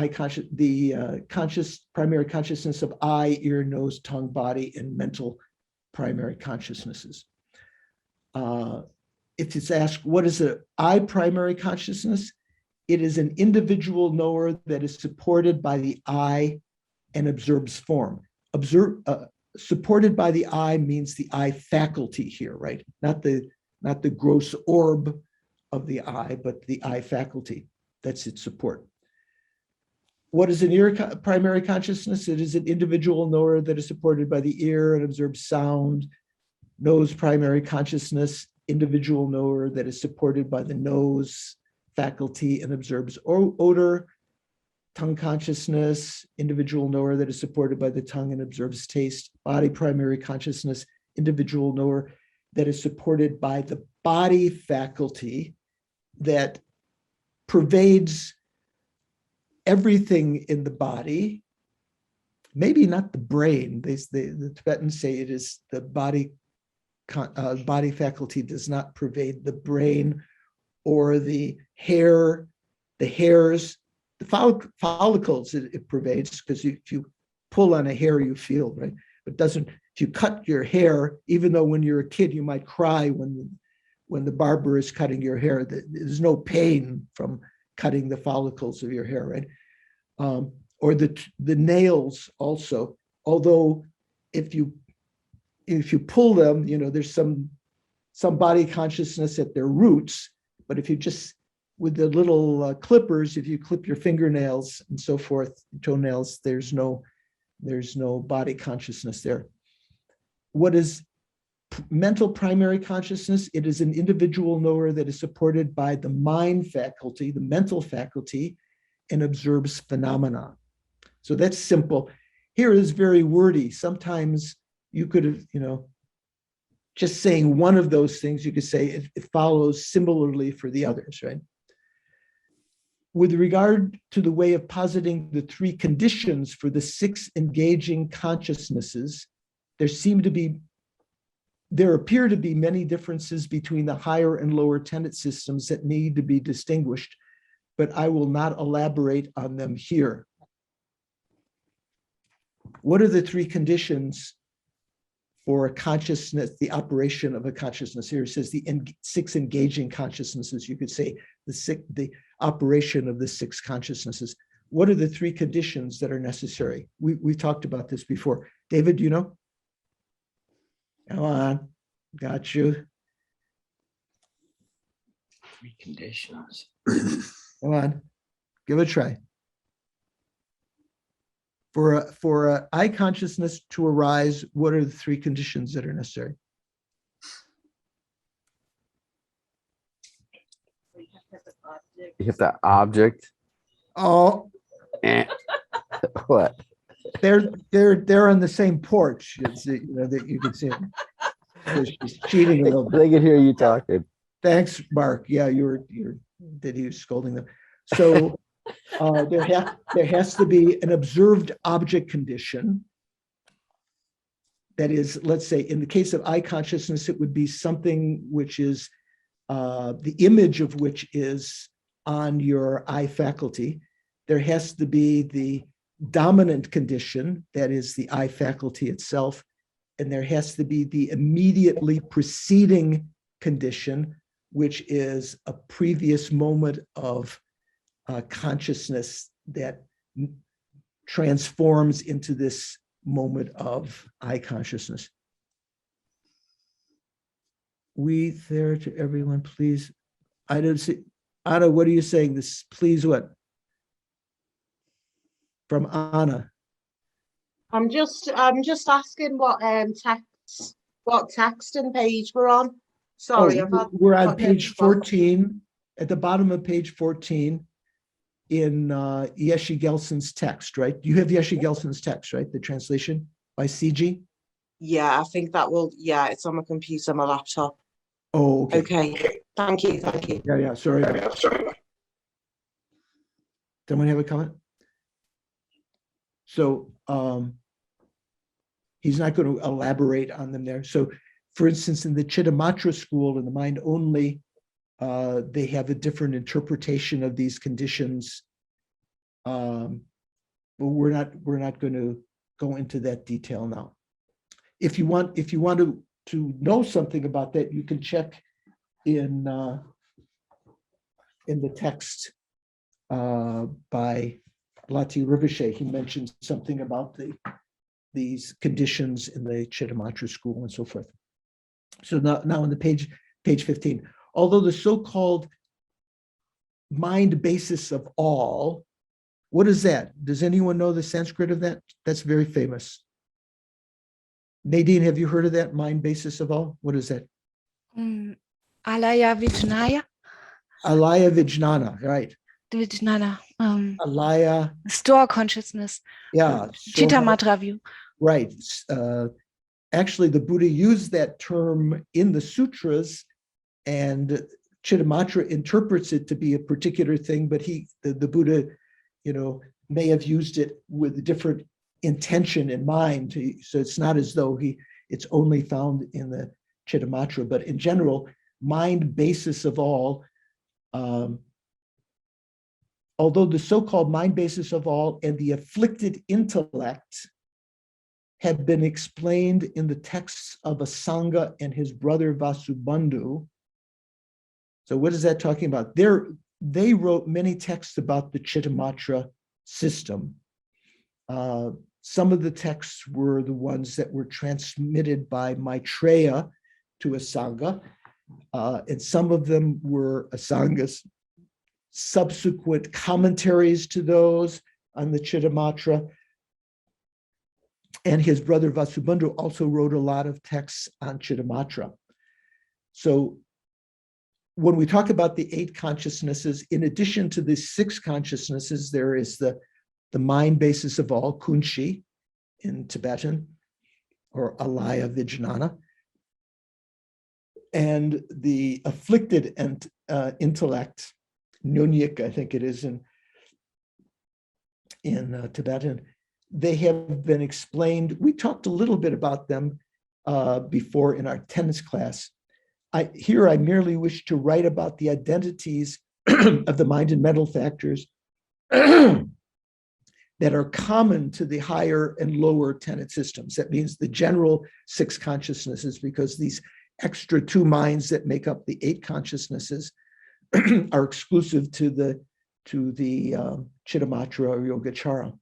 primary consciousness of eye, ear, nose, tongue, body, and mental primary consciousnesses. If it's asked, what is an I primary consciousness? It is an individual knower that is supported by the I and observes form. Supported by the I means the I faculty here, right? Not the gross orb of the I, but the I faculty. That's its support. What is an primary consciousness? It is an individual knower that is supported by the ear and observes sound. Nose primary consciousness, individual knower that is supported by the nose faculty and observes odor. Tongue consciousness, individual knower that is supported by the tongue and observes taste. Body primary consciousness, individual knower that is supported by the body faculty that pervades everything in the body, maybe not the brain. The Tibetans say it is the body faculty does not pervade the brain or the hair, the hairs, the follicles it pervades, because if you pull on a hair, you feel, right? But doesn't, if you cut your hair, even though when you're a kid, you might cry when the barber is cutting your hair, there's no pain from cutting the follicles of your hair, right? Or the nails also, although if you pull them, there's some body consciousness at their roots, but if you just, with the little clippers, if you clip your fingernails and so forth, toenails, there's no body consciousness there. What is mental primary consciousness? It is an individual knower that is supported by the mind faculty, the mental faculty, and observes phenomena. So that's simple. Here is very wordy. Sometimes you could have, just saying one of those things, you could say it follows similarly for the others, right? With regard to the way of positing the three conditions for the 6 engaging consciousnesses, there appear to be many differences between the higher and lower tenet systems that need to be distinguished, but I will not elaborate on them here. What are the 3 conditions for a consciousness, the operation of a consciousness? Here it says the 6 engaging consciousnesses. You could say the operation of the 6 consciousnesses. What are the 3 conditions that are necessary? We talked about this before. David, do you know? Come on, got you. 3 conditions. Come on, give it a try. For eye consciousness to arise, what are the 3 conditions that are necessary? You hit the object. Oh, What? they're on the same porch. It's, that you can see them. So she's cheating a little bit. They can hear you talking. Thanks, Mark. Yeah, he was scolding them. So there has to be an observed object condition. That is, let's say, in the case of eye consciousness, it would be something which is the image of which is on your eye faculty. There has to be the dominant condition, that is the eye faculty itself, and there has to be the immediately preceding condition, which is a previous moment of consciousness that transforms into this moment of eye consciousness. We there to everyone, please. I don't see. Anna, what are you saying? This, please, what? From Anna. I'm just asking what text and page we're on. Sorry, We're on page 14, at the bottom of page 14 in Yeshe Gelson's text, right? You have Yeshe Gelson's text, right? The translation by CG? Yeah, I think that will, yeah, it's on my computer, my laptop. Oh, okay. Okay, thank you. Yeah, sorry. Someone have a comment? So he's not going to elaborate on them there. So for instance, in the Chittamatra school, in the mind only, they have a different interpretation of these conditions. But we're not going to go into that detail now. If you want to know something about that, you can check in the text by Lati Rinpoche. He mentions something about these conditions in the Chittamatra school and so forth. So now on the page 15, although the so-called mind basis of all, What is that? Does anyone know the Sanskrit of that? That's very famous. Nadine, have you heard of that? Mind basis of all? What is that? Alaya Vijnaya. Alaya Vijnana, right? Vijnana. Alaya, Store consciousness. yeah. Chitta So, Matra view. right. Actually, the Buddha used that term in the sutras, and Chittamatra interprets it to be a particular thing, but the Buddha, may have used it with a different intention in mind. So it's not as though it's only found in the Chittamatra, but in general, mind basis of all. Although the so-called mind basis of all and the afflicted intellect have been explained in the texts of Asanga and his brother Vasubandhu. So what is that talking about? They wrote many texts about the Chittamatra system. Some of the texts were the ones that were transmitted by Maitreya to Asanga, and some of them were Asanga's subsequent commentaries to those on the Chittamatra. And his brother Vasubandhu also wrote a lot of texts on Chittamatra. So when we talk about the 8 consciousnesses, in addition to the 6 consciousnesses, there is the mind basis of all, Kunchi in Tibetan, or Alaya Vijnana, and the afflicted and intellect, Nyonyik, I think it is in Tibetan. They have been explained. We talked a little bit about them before in our tennis class. I merely wish to write about the identities of the mind and mental factors that are common to the higher and lower tenet systems. That means the general 6 consciousnesses, because these extra 2 minds that make up the 8 consciousnesses are exclusive to the Chittamatra or Yogacara.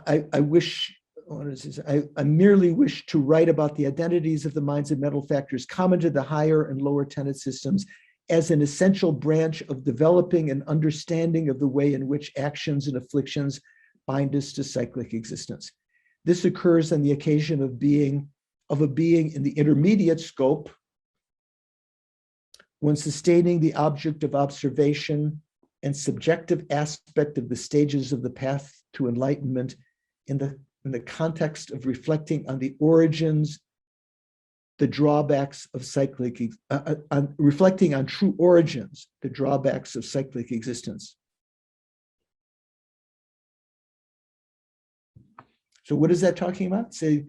I wish, what is this? I merely wish to write about the identities of the minds and mental factors common to the higher and lower tenet systems as an essential branch of developing an understanding of the way in which actions and afflictions bind us to cyclic existence. This occurs on the occasion of a being in the intermediate scope, when sustaining the object of observation and subjective aspect of the stages of the path to enlightenment in the context of reflecting on the origins, the drawbacks of cyclic, reflecting on true origins, the drawbacks of cyclic existence. So what is that talking about? Say,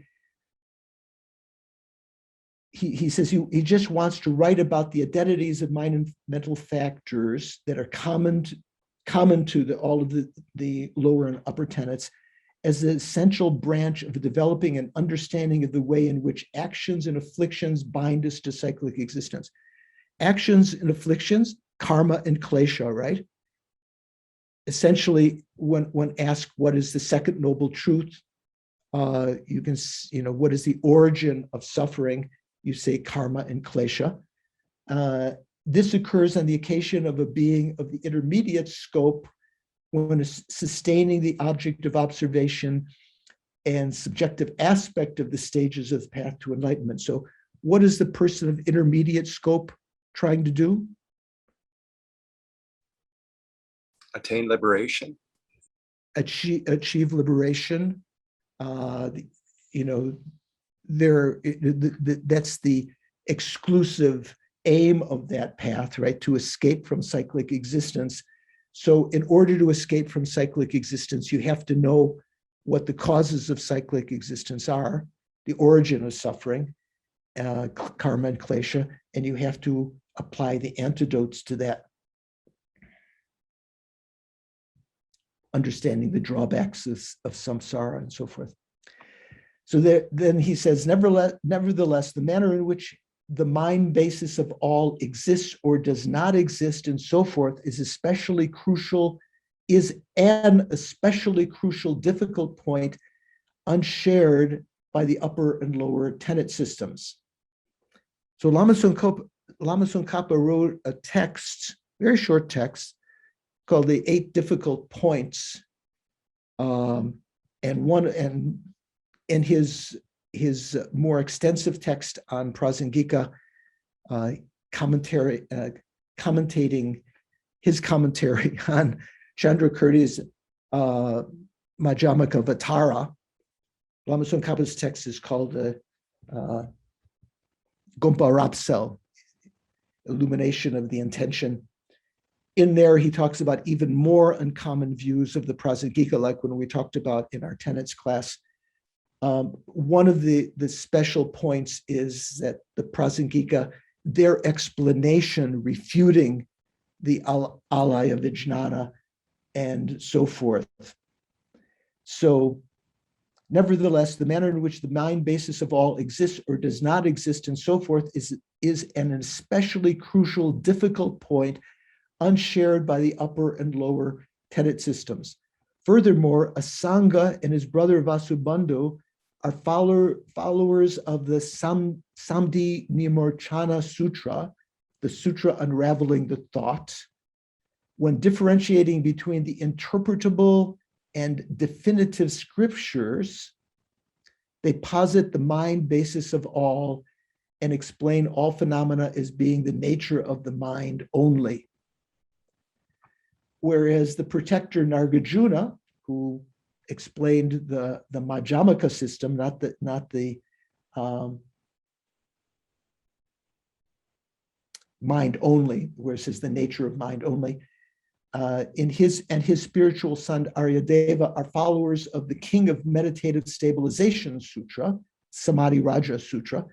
he says he just wants to write about the identities of mind and mental factors that are common to all of the lower and upper tenets as an essential branch of developing an understanding of the way in which actions and afflictions bind us to cyclic existence. Actions and afflictions, karma and klesha, right? Essentially, when asked what is the second noble truth, you can, what is the origin of suffering? You say karma and klesha. This occurs on the occasion of a being of the intermediate scope when sustaining the object of observation and subjective aspect of the stages of the path to enlightenment. So what is the person of intermediate scope trying to do? Attain liberation. Achieve liberation. That's the exclusive aim of that path, right? To escape from cyclic existence. So in order to escape from cyclic existence, you have to know what the causes of cyclic existence are, the origin of suffering, karma and klesha, and you have to apply the antidotes to that, understanding the drawbacks of samsara and so forth. So then he says, nevertheless, the manner in which the mind basis of all exists or does not exist and so forth is an especially crucial difficult point unshared by the upper and lower tenet systems. So Lama Tsongkhapa wrote a text very short text called the 8 Difficult Points. And his more extensive text on Prasangika, commentating his commentary on Chandrakirti's Majjhimaka Vatara. Lama Tsongkhapa's text is called Gompa Rapsel, Illumination of the Intention. In there, he talks about even more uncommon views of the Prasangika, like when we talked about in our tenets class. One of the special points is that the Prasangika, their explanation refuting the alaya vijnana and so forth. So, nevertheless, the manner in which the mind basis of all exists or does not exist and so forth is an especially crucial, difficult point unshared by the upper and lower tenet systems. Furthermore, Asanga and his brother Vasubandhu are followers of the Samdhi Nimorchana Sutra, the sutra unraveling the thought. When differentiating between the interpretable and definitive scriptures, they posit the mind basis of all and explain all phenomena as being the nature of the mind only. Whereas the protector Nargajuna, who explained the Majjhimaka system, not the mind only, where it says the nature of mind only, his spiritual son Aryadeva are followers of the King of Meditative Stabilization Sutra, Samadhi Raja Sutra,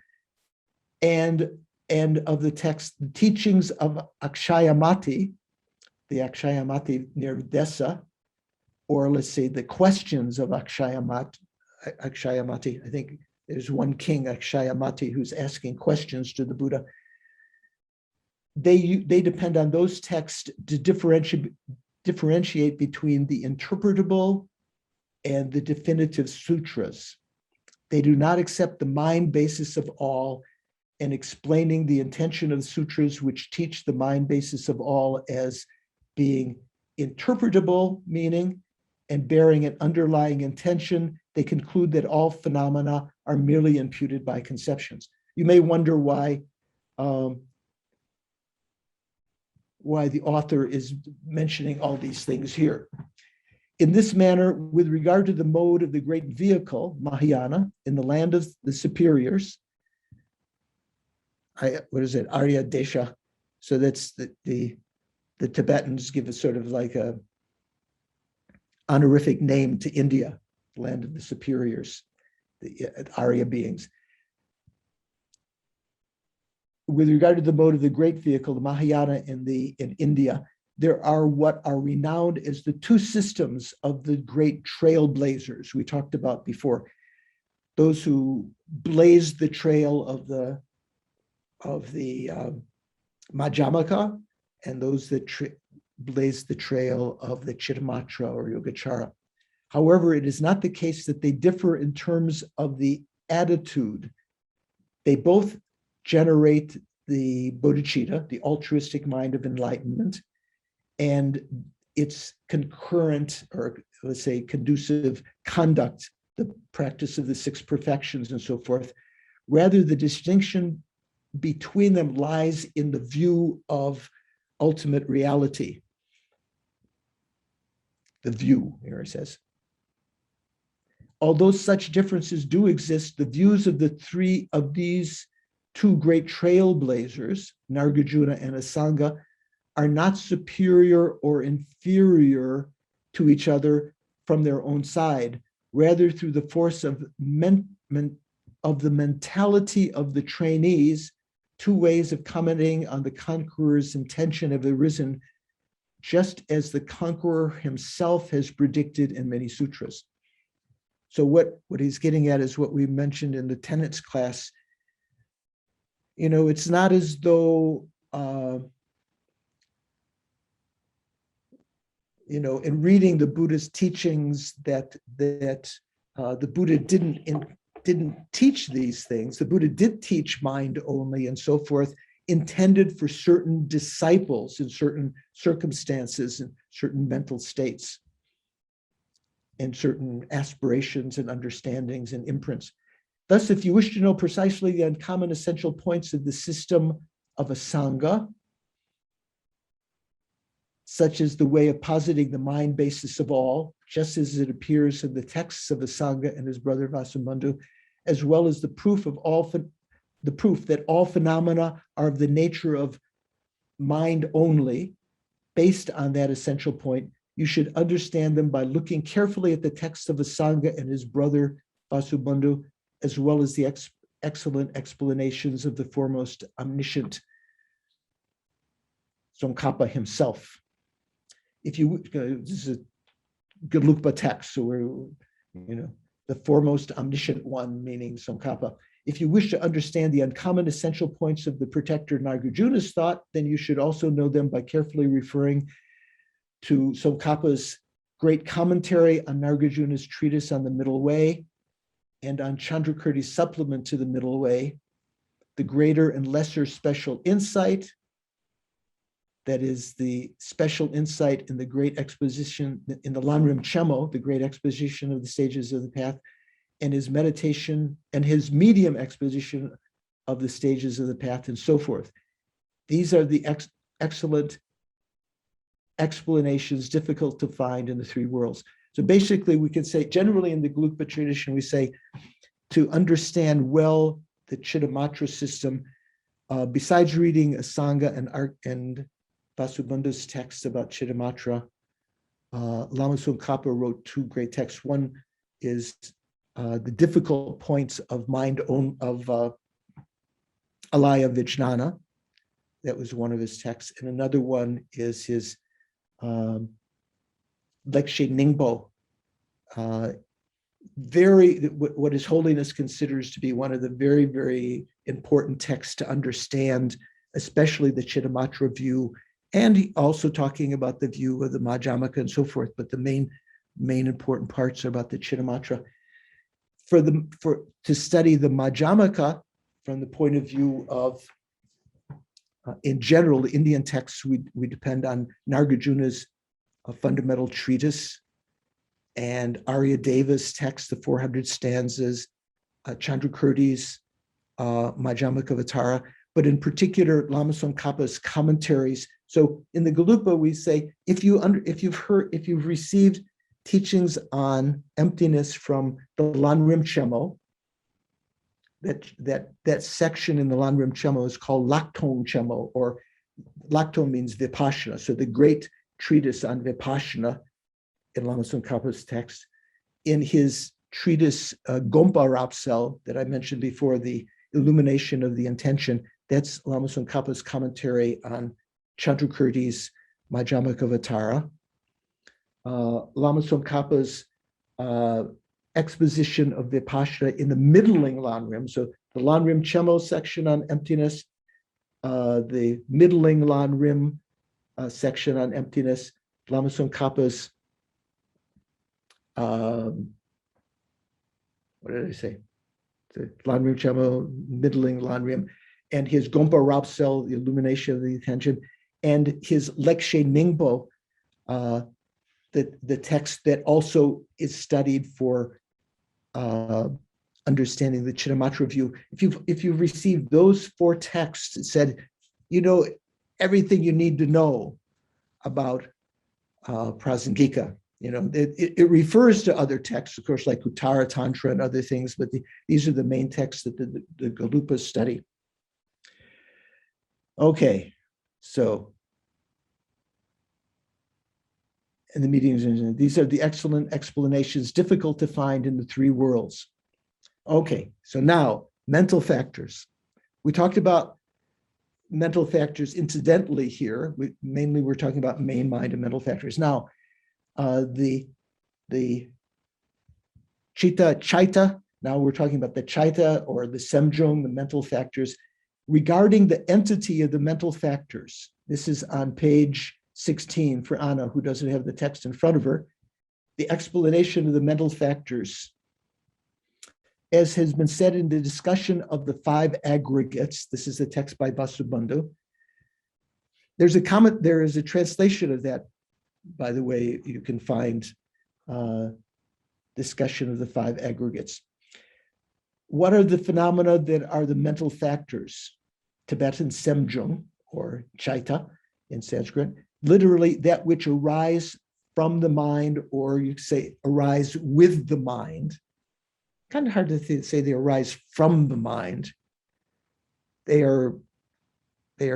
and of the text, the teachings of Akshayamati, the Akshayamati Nirdesa, or let's say the questions of Akshayamati. I think there's one king, Akshayamati, who's asking questions to the Buddha. They depend on those texts to differentiate between the interpretable and the definitive sutras. They do not accept the mind basis of all and explaining the intention of the sutras which teach the mind basis of all as being interpretable, meaning, and bearing an underlying intention. They conclude that all phenomena are merely imputed by conceptions. You may wonder why the author is mentioning all these things here. In this manner, with regard to the mode of the great vehicle, Mahayana, in the land of the superiors, Arya Desha. So that's the Tibetans give a sort of like a honorific name to India, land of the superiors, the Arya beings. With regard to the mode of the great vehicle, the Mahayana in India, there are what are renowned as the 2 systems of the great trailblazers we talked about before. Those who blazed the trail of the Majjhimaka, and those that blazed the trail of the Chittamatra or Yogacara. However, it is not the case that they differ in terms of the attitude. They both generate the bodhicitta, the altruistic mind of enlightenment, and its concurrent, or let's say conducive conduct, the practice of the 6 perfections and so forth. Rather, the distinction between them lies in the view of ultimate reality. The view, here it says. Although such differences do exist, the views of these 2 great trailblazers, Nargajuna and Asanga, are not superior or inferior to each other from their own side. Rather, through the force of the mentality of the trainees, 2 ways of commenting on the conqueror's intention have arisen, just as the conqueror himself has predicted in many sutras. So what he's getting at is what we mentioned in the tenets class. It's not as though, in reading the Buddha's teachings that the Buddha didn't teach these things. The Buddha did teach mind only and so forth. intended for certain disciples in certain circumstances and certain mental states and certain aspirations and understandings and imprints. Thus, if you wish to know precisely the uncommon essential points of the system of a Sangha, such as the way of positing the mind basis of all, just as it appears in the texts of Asanga and his brother Vasubandhu, as well as the proof that all phenomena are of the nature of mind only, based on that essential point, you should understand them by looking carefully at the texts of Asanga and his brother Vasubandhu, as well as the excellent explanations of the foremost omniscient Tsongkhapa himself. If you, this is a Gelugpa text, so we're, the foremost omniscient one, meaning Tsongkhapa. If you wish to understand the uncommon essential points of the protector Nagarjuna's thought, then you should also know them by carefully referring to Tsongkhapa's great commentary on Nagarjuna's treatise on the Middle Way and on Chandrakirti's supplement to the Middle Way, the greater and lesser special insight, that is the special insight in the great exposition, in the Lanrim Chemo, the great exposition of the stages of the path, and his meditation and his medium exposition of the stages of the path and so forth. These are the excellent explanations difficult to find in the three worlds. So basically we can say, generally in the Gelugpa tradition, we say to understand well the Chittamatra system, besides reading Asanga and Vasubandhu's text about Chittamatra, Lama Tsongkhapa wrote two great texts. One is the difficult points of mind of Alaya Vijnana. That was one of his texts. And another one is his Lekshe Ningbo. What His Holiness considers to be one of the very, very important texts to understand, especially the Chittamatra view, and also talking about the view of the Madhyamaka and so forth, but the main important parts are about the Chittamatra. To study the Madhyamaka from the point of view of, in general, the Indian texts, we depend on Nagarjuna's fundamental treatise and Aryadeva's text, the 400 stanzas, Chandrakirti's Madhyamaka-vatara, but in particular, Lama Tsongkhapa's commentaries. So in the Gelugpa, we say, if you've received teachings on emptiness from the Lanrim Chemo, that section in the Lanrim Chemo is called Laktong Chemo, or Laktong means Vipassana. So the great treatise on Vipassana in Lama Tsongkhapa's text. In his treatise Gompa Rapsel that I mentioned before, the illumination of the intention, that's Lama Tsongkhapa's commentary on Chandrakirti's Madhyamaka-vatara. Lama Tsongkhapa's exposition of Vipassana in the middling Lanrim, so the Lanrim Chemo section on emptiness, the middling Lanrim section on emptiness, Lama Tsongkhapa's, what did I say? The Lanrim Chemo, middling Lanrim, and his Gompa Rapsel, the illumination of the attention, and his Lekshe Ningbo, the text that also is studied for understanding the Chittamatra view. If you've received those four texts, it said, you know everything you need to know about Prasangika. It refers to other texts, of course, like Uttara Tantra and other things, but these are the main texts that the Gelugpas study. Okay, so in the meetings, these are the excellent explanations difficult to find in the three worlds. Okay, so now mental factors. We talked about mental factors incidentally here. Mainly we're talking about main mind and mental factors. Now, the Chaita, now we're talking about the Chaita or the Semjong, the mental factors. Regarding the entity of the mental factors, this is on page 16 for Anna, who doesn't have the text in front of her. The explanation of the mental factors as has been said in the discussion of the five aggregates, this is a text by Vasubandhu. There is a translation of that, by the way, you can find discussion of the five aggregates. What are the phenomena that are the mental factors? Tibetan semjung, or chaita in Sanskrit, literally that which arise from the mind, or you could say arise with the mind. Kind of hard to say they arise from the mind. They are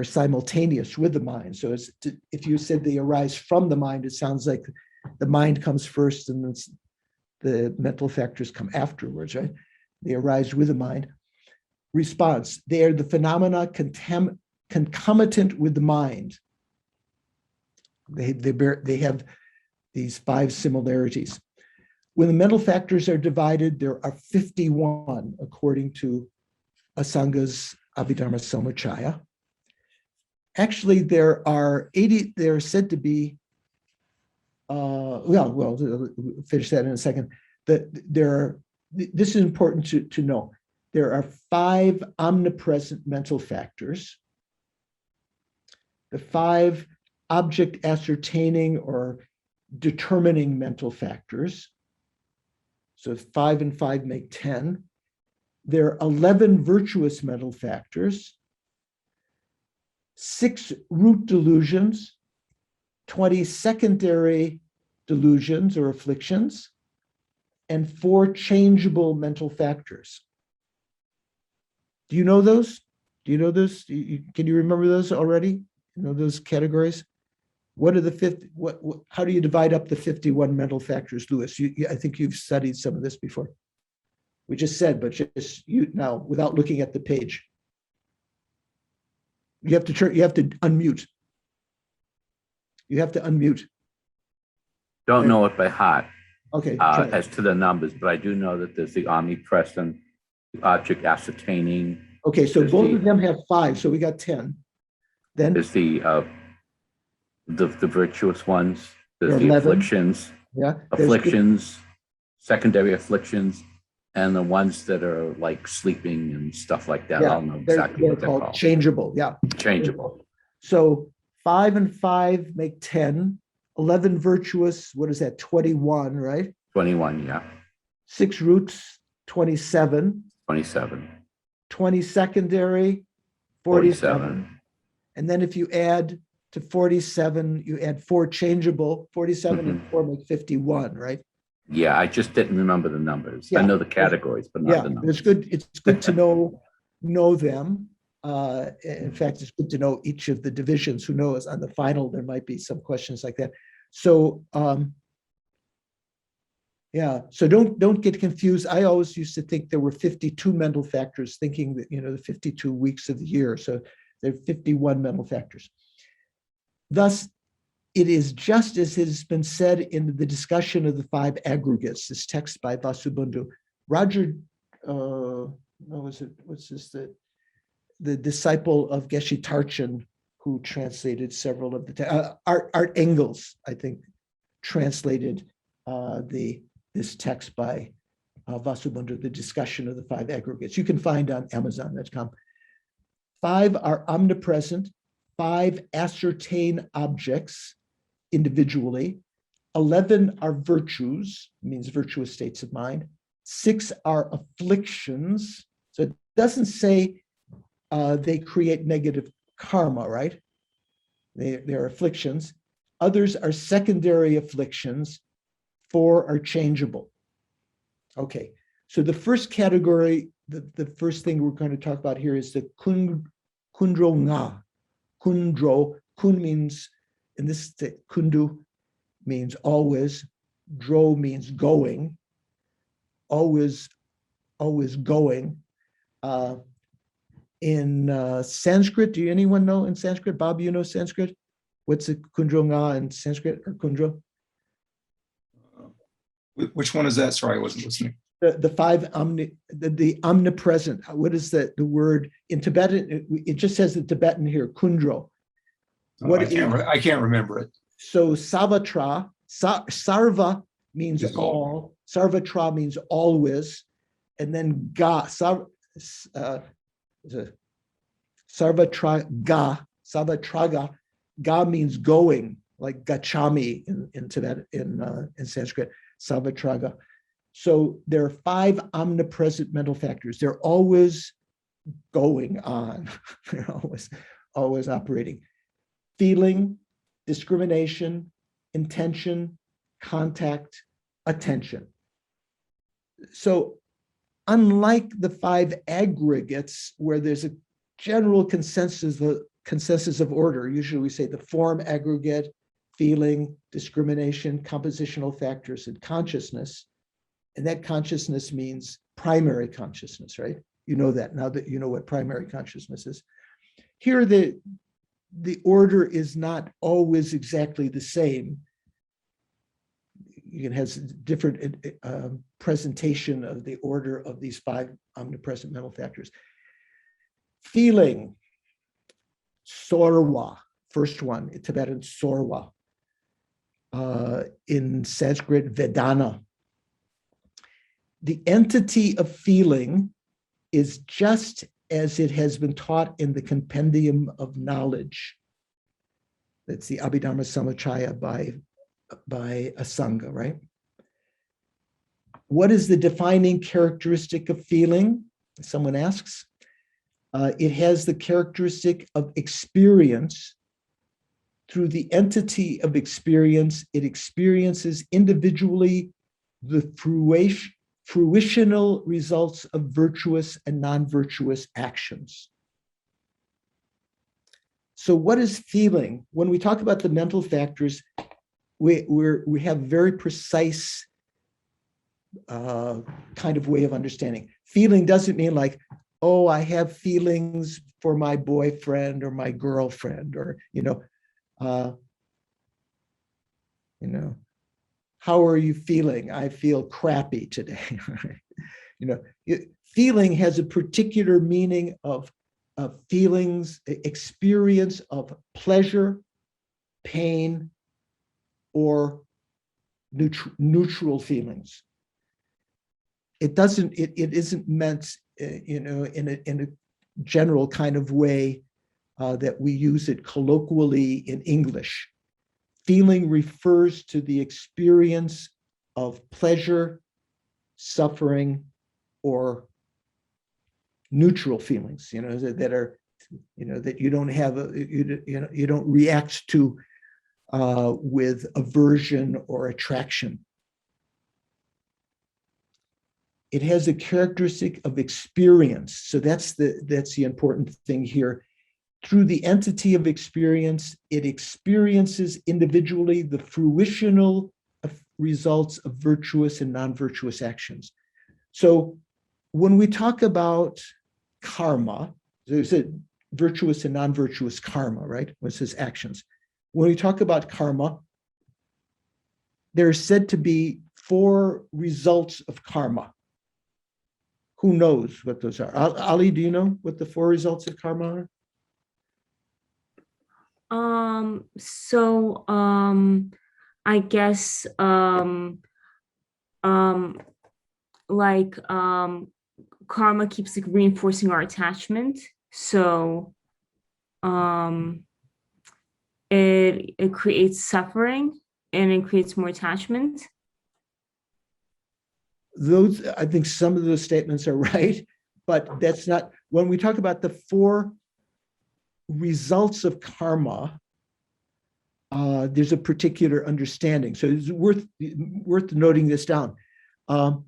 simultaneous with the mind. So if you said they arise from the mind, it sounds like the mind comes first and then the mental factors come afterwards, right? They arise with the mind. Response, they are the phenomena concomitant with the mind. They have these five similarities. When the mental factors are divided, there are 51 according to Asanga's Abhidharma Samachaya. Actually, there are 80, there are said to be, we'll finish that in a second. This is important to know. There are 5 omnipresent mental factors. The 5 object ascertaining or determining mental factors. So 5 and 5 make 10. There are 11 virtuous mental factors, 6 root delusions, 20 secondary delusions or afflictions, and 4 changeable mental factors. Do you know those? Do you know those? Can you remember those already? You know those categories? What are the 50? How do you divide up the 51 mental factors, Louis? I think you've studied some of this before. We just said, but just you now, without looking at the page. You have to unmute. You have to unmute. Don't know it by heart Okay. as to the numbers, but I do know that there's the omnipresent, the object ascertaining. Okay, so both of them have 5, so we got 10. Then There's the virtuous ones. There's the 11. afflictions. yeah, Afflictions, secondary afflictions, and the ones that are like sleeping and stuff like that. Yeah, I'll know exactly they're what they're called called. changeable. Yeah. Changeable. So 5 and 5 make 10. 11 virtuous, what is that? 21, right? 21, yeah. 6 roots, 27. 27. 20 secondary, 47. And then if you add to 47, you add 4 changeable, 47 and 4 make 51, right? Yeah, I just didn't remember the numbers. Yeah. I know the categories, but not the numbers. It's good to know them. In fact, it's good to know each of the divisions. Who knows, on the final, there might be some questions like that. So, so don't get confused. I always used to think there were 52 mental factors, thinking that, the 52 weeks of the year. So there are 51 mental factors. Thus, it is just as it has been said in the discussion of the 5 aggregates, this text by Vasubandhu. Roger, the disciple of Geshe Tarchin, who translated several of the Art Engels, I think, translated this text by Vasubandhu, the discussion of the 5 aggregates. You can find on Amazon.com. 5 are omnipresent, 5 ascertain objects individually, 11 are virtues, means virtuous states of mind, 6 are afflictions. So it doesn't say they create negative karma, right? They're afflictions. Others are secondary afflictions. 4 are changeable. Okay, so the first category, the first thing we're going to talk about here is the kundro nga. Kundro, kun means, in this kundu means always, dro means going, always going. In Sanskrit, do anyone know in Sanskrit? Bob, you know Sanskrit? What's a kundro nga in Sanskrit, or kundro? Which one is that? Sorry, I wasn't listening. The 5 the omnipresent. What is the word in Tibetan? It just says in Tibetan here, kundro. I can't remember it. So savatra, sarva means Is all. Sarvatra means always, and then ga, sarvatraga. Ga means going, like gachami in Tibet, in Sanskrit, sarvatraga. So there are 5 omnipresent mental factors. They're always going on. They're always operating. Feeling, discrimination, intention, contact, attention. So unlike the 5 aggregates where there's a general consensus of order, usually we say the form aggregate, feeling, discrimination, compositional factors, and consciousness. And that consciousness means primary consciousness, right? You know that now that you know what primary consciousness is. Here, the order is not always exactly the same. It has different presentation of the order of these 5 omnipresent mental factors. Feeling, sorwa, first one, in Tibetan sorwa, in Sanskrit vedana. The entity of feeling is just as it has been taught in the compendium of knowledge. That's the Abhidharma Samachaya by Asanga, right? What is the defining characteristic of feeling? Someone asks. It has the characteristic of experience. Through the entity of experience, it experiences individually the fruitional results of virtuous and non-virtuous actions. So what is feeling? When we talk about the mental factors, we have very precise kind of way of understanding. Feeling doesn't mean like, oh, I have feelings for my boyfriend or my girlfriend, or how are you feeling? I feel crappy today. Feeling has a particular meaning of feelings, experience of pleasure, pain, or neutral feelings. It isn't meant, in a general kind of way that we use it colloquially in English. Feeling refers to the experience of pleasure, suffering, or neutral feelings, that are, that you don't have, you don't react to with aversion or attraction. It has a characteristic of experience. So that's the important thing here. Through the entity of experience, it experiences individually the fruitional results of virtuous and non-virtuous actions. So when we talk about karma, there's a virtuous and non-virtuous karma, right? When it says actions. When we talk about karma, there are said to be 4 results of karma. Who knows what those are? Ali, do you know what the 4 results of karma are? I guess karma keeps like reinforcing our attachment. So it creates suffering and it creates more attachment. Those, I think some of those statements are right, but that's not, when we talk about the 4 results of karma, there's a particular understanding. So it's worth noting this down. Bob,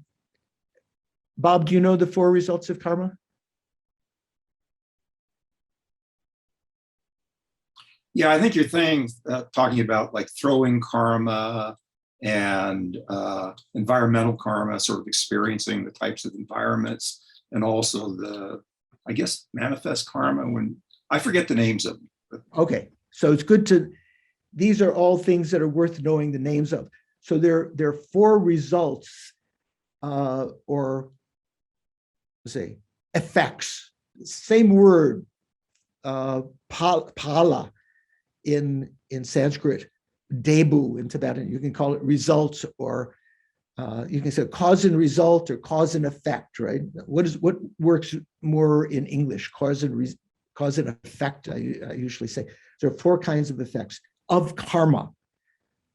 do you know the 4 results of karma? Yeah, I think you're talking about like throwing karma and environmental karma, sort of experiencing the types of environments, and also the, I guess, manifest karma, when I forget the names of them. Okay, so it's good to, these are all things that are worth knowing the names of. So there are 4 results, or let's say effects, same word, pala in Sanskrit, debu in Tibetan. You can call it results or You can say cause and result or cause and effect, right? What works more in English? Cause and effect, I usually say. There are four kinds of effects of karma.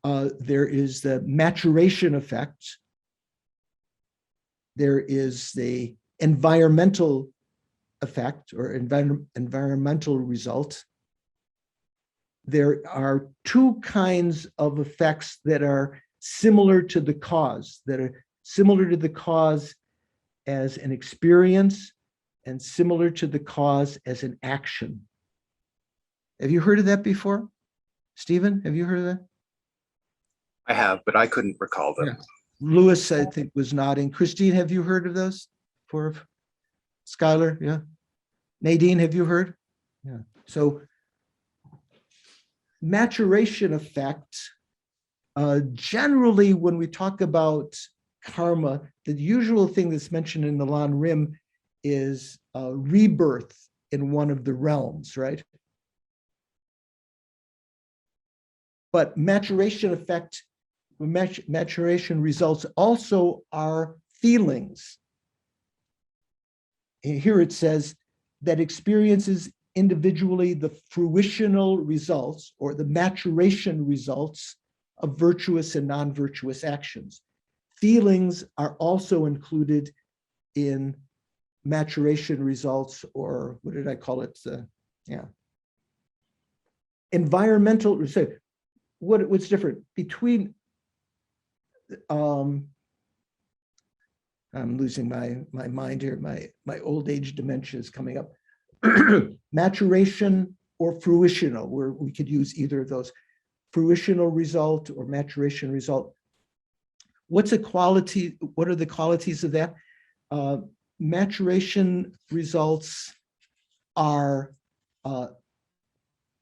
There is the maturation effect. There is the environmental effect or environmental result. There are two kinds of effects that are similar to the cause, as an experience and similar to the cause as an action. Have you heard of that before? Stephen, have you heard of that? I have, but I couldn't recall them. Yeah. Lewis, I think, was nodding. Christine, have you heard of those? For Skylar, yeah. Nadine, have you heard? Yeah. So maturation effect, generally when we talk about karma, the usual thing that's mentioned in the Lan Rim is rebirth in one of the realms, right? But maturation effect, maturation results also are feelings. And here it says that experiences individually the fruitional results or the maturation results of virtuous and non-virtuous actions. Feelings are also included in maturation results, or what did I call it? Environmental, so what's different between, I'm losing my mind here, my old age dementia is coming up. Maturation or fruitional, where we could use either of those, fruitional result or maturation result. What's a quality? What are the qualities of that? Maturation results are the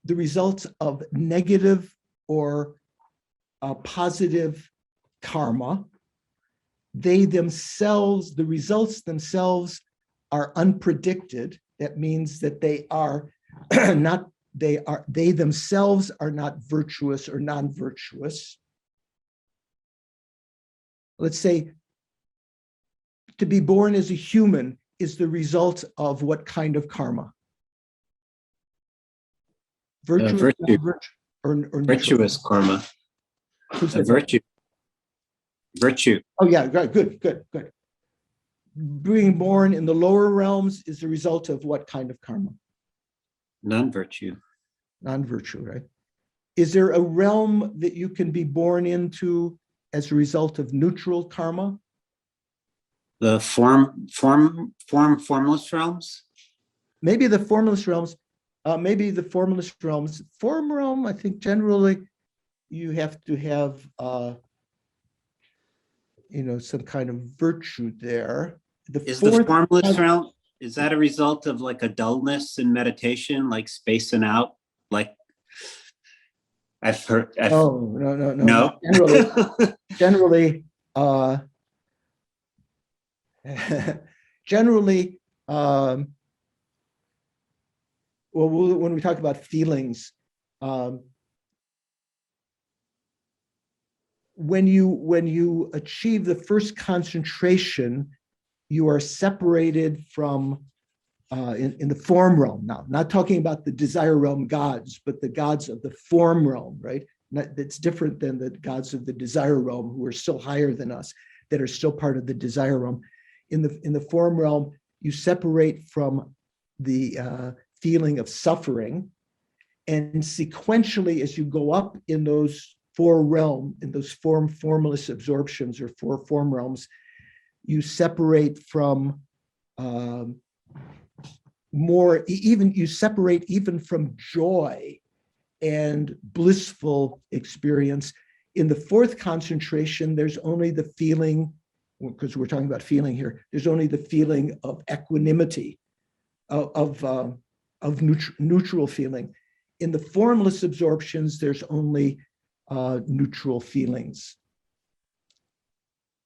results of negative or positive karma. They themselves, the results themselves are unpredicted. That means that they are not, they themselves are not virtuous or non-virtuous. Let's say to be born as a human is the result of what kind of karma? Virtuous, virtue. or Virtuous karma. A virtue. Virtue. Oh yeah, good. Being born in the lower realms is the result of what kind of karma? Non-virtue. Non-virtue, right? Is there a realm that you can be born into as a result of neutral karma? The formless realms. Maybe the formless realms. Form realm, I think generally you have to have some kind of virtue there. Is the formless realm, is that a result of like a dullness in meditation, like spacing out? Like I've heard. No. Generally, well, when we talk about feelings, when you achieve the first concentration, you are separated from in the form realm. Now, not talking about the desire realm gods, but the gods of the form realm, right? That's different than the gods of the desire realm, who are still higher than us, that are still part of the desire realm. In the form realm, you separate from the feeling of suffering, and sequentially, as you go up in those formless absorptions or four form realms, you separate from you separate even from joy and blissful experience. In the fourth concentration, there's only the feeling, because we're talking about feeling here, there's only the feeling of equanimity, of neutral feeling. In the formless absorptions, there's only neutral feelings.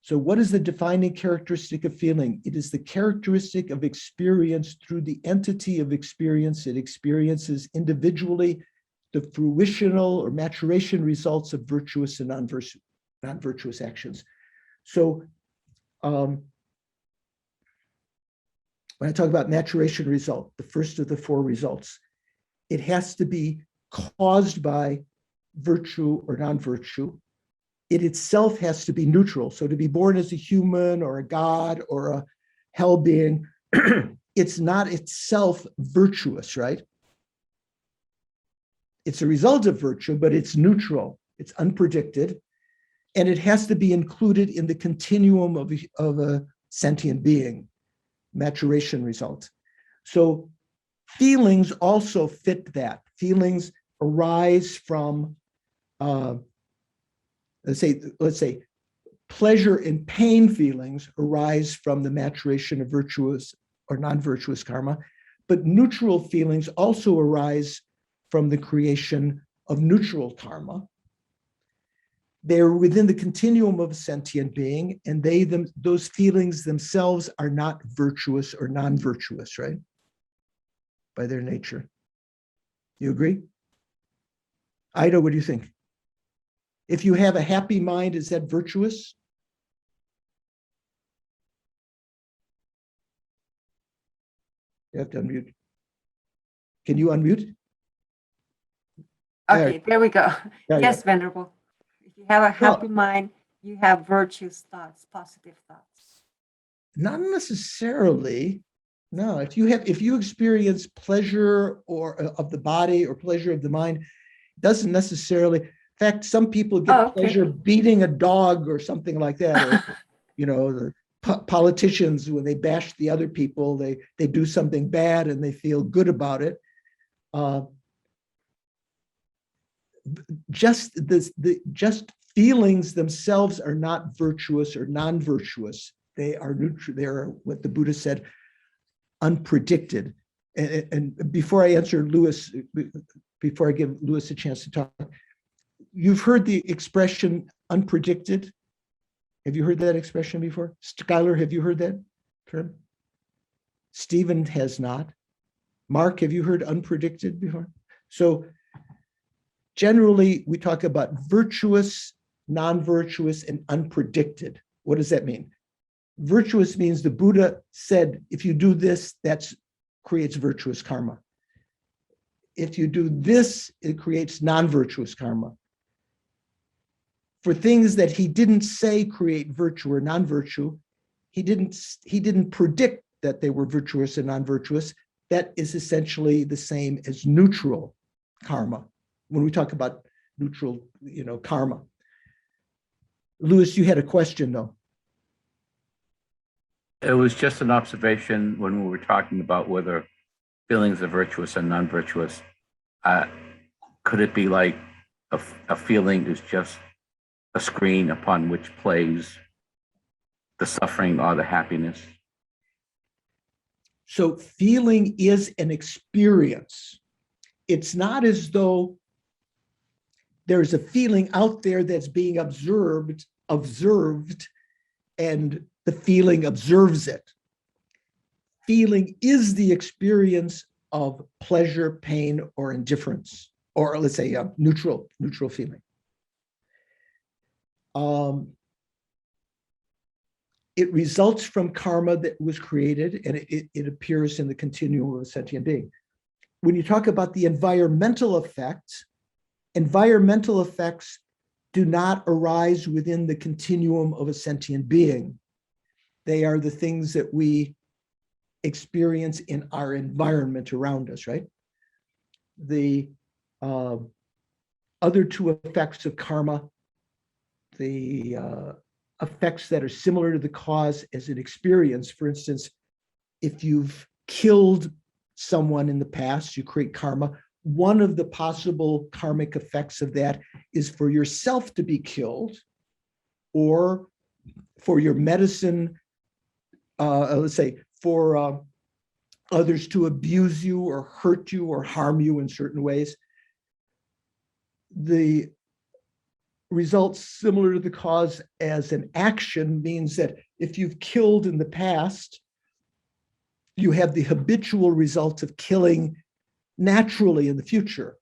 So what is the defining characteristic of feeling? It is the characteristic of experience through the entity of experience. It experiences individually the fruitional or maturation results of virtuous and non-virtuous actions. So when I talk about maturation result, the first of the four results, it has to be caused by virtue or non-virtue. It itself has to be neutral. So to be born as a human or a god or a hell being, it's not itself virtuous, right? It's a result of virtue, but it's neutral. It's unpredicted. And it has to be included in the continuum of a sentient being, maturation result. So feelings also fit that. Feelings arise from, let's say, pleasure and pain feelings arise from the maturation of virtuous or non-virtuous karma, but neutral feelings also arise from the creation of neutral karma. They're within the continuum of a sentient being, and those feelings themselves are not virtuous or non-virtuous, right? By their nature. You agree? Ida, what do you think? If you have a happy mind, is that virtuous? You have to unmute. Can you unmute? Okay, there we go. Yeah, Yes, Venerable. If you have a Well- happy mind, you have virtuous thoughts, positive thoughts. Not necessarily. No, if you experience pleasure or of the body or pleasure of the mind, it doesn't necessarily. In fact, some people get Oh, okay. pleasure beating a dog or something like that. Or, the politicians, when they bash the other people, they do something bad and they feel good about it. Just feelings themselves are not virtuous or non-virtuous. They are neutral. They are what the Buddha said, unpredicted. And before I answer Lewis, before I give Lewis a chance to talk, you've heard the expression unpredicted. Have you heard that expression before? Skylar, have you heard that term? Stephen has not. Mark, have you heard unpredicted before? So generally, we talk about virtuous, non-virtuous, and unpredicted. What does that mean? Virtuous means the Buddha said, if you do this, that creates virtuous karma. If you do this, it creates non-virtuous karma. For things that he didn't say create virtue or non-virtue, he didn't predict that they were virtuous and non-virtuous. That is essentially the same as neutral karma. When we talk about neutral, karma. Lewis, you had a question though. It was just an observation when we were talking about whether feelings are virtuous and non-virtuous. Could it be like a feeling is just a screen upon which plays the suffering or the happiness? So feeling is an experience. It's not as though there's a feeling out there that's being observed, and the feeling observes it. Feeling is the experience of pleasure, pain, or indifference, or let's say neutral feeling. It results from karma that was created, and it appears in the continuum of a sentient being. When you talk about the environmental effects do not arise within the continuum of a sentient being. They are the things that we experience in our environment around us, right? The other two effects of karma, the effects that are similar to the cause as an experience. For instance, if you've killed someone in the past, you create karma. One of the possible karmic effects of that is for yourself to be killed, or for your medicine, let's say, for others to abuse you or hurt you or harm you in certain ways. The results similar to the cause as an action means that if you've killed in the past, you have the habitual result of killing naturally in the future.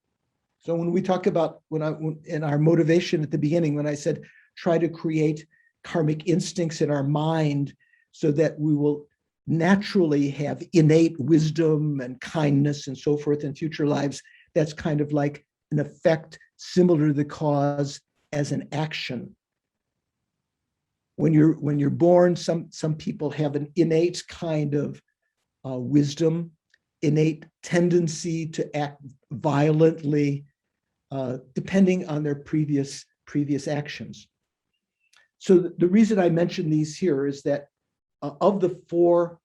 So when we talk about, in our motivation at the beginning, when I said, try to create karmic instincts in our mind so that we will naturally have innate wisdom and kindness and so forth in future lives. That's kind of like an effect similar to the cause as an action. When you're born, some people have an innate kind of wisdom, innate tendency to act violently, depending on their previous actions. So the reason I mention these here is that of the 4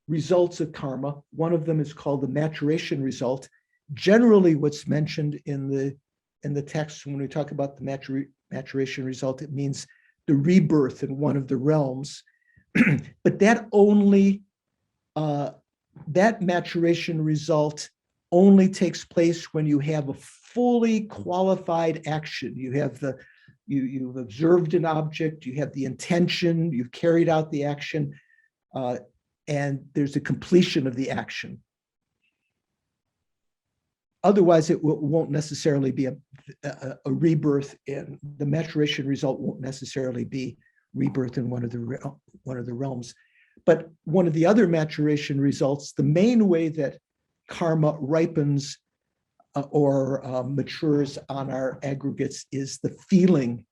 results of karma, one of them is called the maturation result. Generally, what's mentioned in the text when we talk about the maturation result, it means the rebirth in one of the realms. But that only that maturation result only takes place when you have a fully qualified action. You've observed an object, you have the intention, you've carried out the action, and there's a completion of the action. Otherwise, it won't necessarily be a rebirth in the maturation result. Won't necessarily be rebirth in one of the realms. But one of the other maturation results, the main way that karma ripens or matures on our aggregates is the feeling,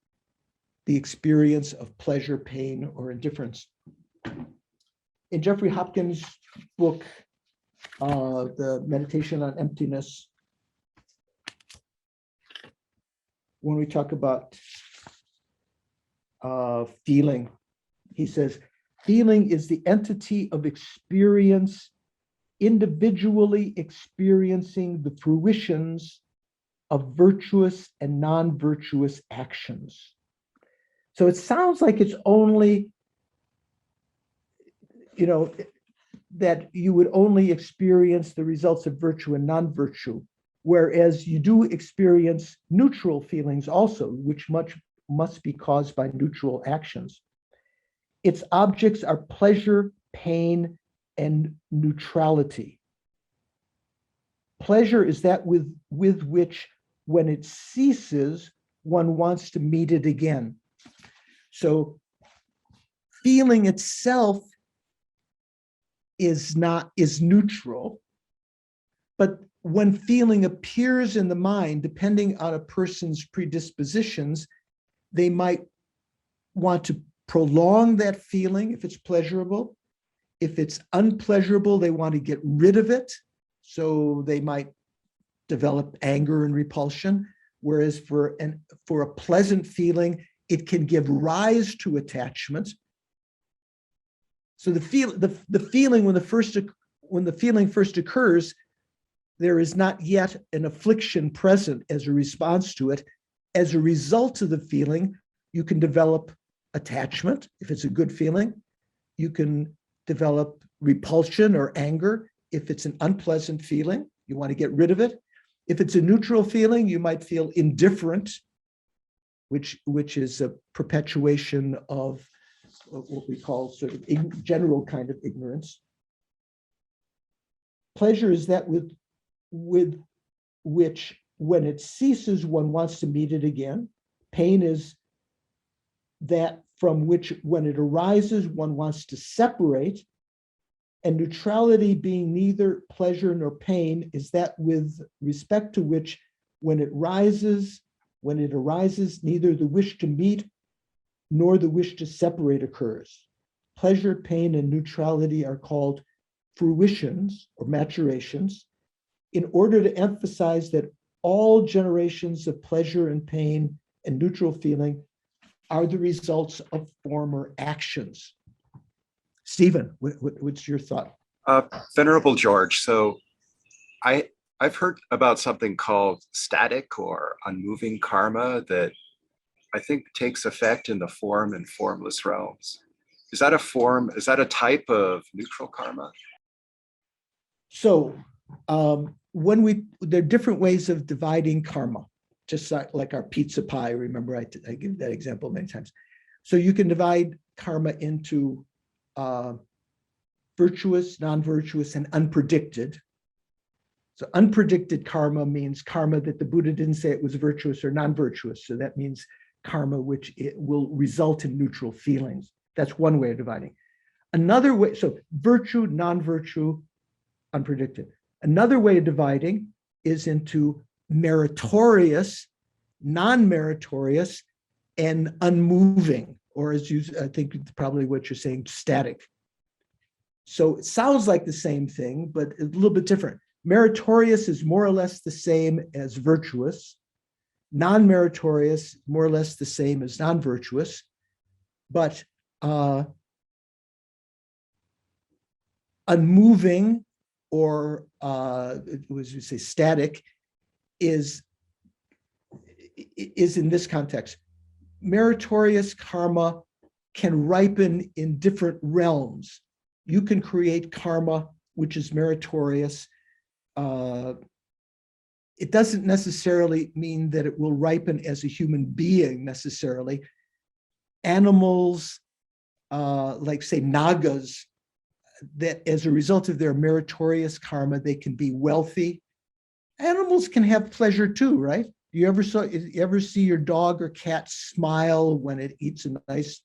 the experience of pleasure, pain, or indifference. In Jeffrey Hopkins' book, The Meditation on Emptiness, when we talk about feeling, he says, feeling is the entity of experience individually experiencing the fruitions of virtuous and non-virtuous actions. So it sounds like it's only, that you would only experience the results of virtue and non-virtue, whereas you do experience neutral feelings also, which must be caused by neutral actions. Its objects are pleasure, pain, and neutrality. Pleasure is that with which, when it ceases, one wants to meet it again. So feeling itself is neutral, but when feeling appears in the mind, depending on a person's predispositions, they might want to prolong that feeling if it's pleasurable. If it's unpleasurable, they want to get rid of it. So they might develop anger and repulsion. Whereas for a pleasant feeling, it can give rise to attachment. So the feeling when the feeling first occurs, there is not yet an affliction present as a response to it. As a result of the feeling, you can develop attachment if it's a good feeling. You can develop repulsion or anger if it's an unpleasant feeling. You want to get rid of it. If it's a neutral feeling, you might feel indifferent, which is a perpetuation of what we call sort of general kind of ignorance. Pleasure is that with which, when it ceases, one wants to meet it again. Pain is that from which, when it arises, one wants to separate. And neutrality, being neither pleasure nor pain, is that with respect to which, when it arises, neither the wish to meet nor the wish to separate occurs. Pleasure, pain, and neutrality are called fruitions or maturations, in order to emphasize that all generations of pleasure and pain and neutral feeling are the results of former actions. Stephen, what's your thought? Venerable George, so I've heard about something called static or unmoving karma that I think takes effect in the form and formless realms. Is that a type of neutral karma? So there are different ways of dividing karma, just like our pizza pie. Remember, I give that example many times. So you can divide karma into virtuous, non-virtuous, and unpredicted. So unpredicted karma means karma that the Buddha didn't say it was virtuous or non-virtuous. So that means karma, which it will result in neutral feelings. That's one way of dividing. Another way, so virtue, non-virtue, unpredicted. Another way of dividing is into meritorious, non-meritorious, and unmoving, or as you, I think probably what you're saying, static. So it sounds like the same thing, but a little bit different. Meritorious is more or less the same as virtuous. Non-meritorious, more or less the same as non-virtuous, but unmoving, or as you say, static, is in this context. Meritorious karma can ripen in different realms. You can create karma which is meritorious. It doesn't necessarily mean that it will ripen as a human being necessarily. Animals, like say nagas, that as a result of their meritorious karma, they can be wealthy. Animals can have pleasure too, right? You ever see your dog or cat smile when it eats a nice,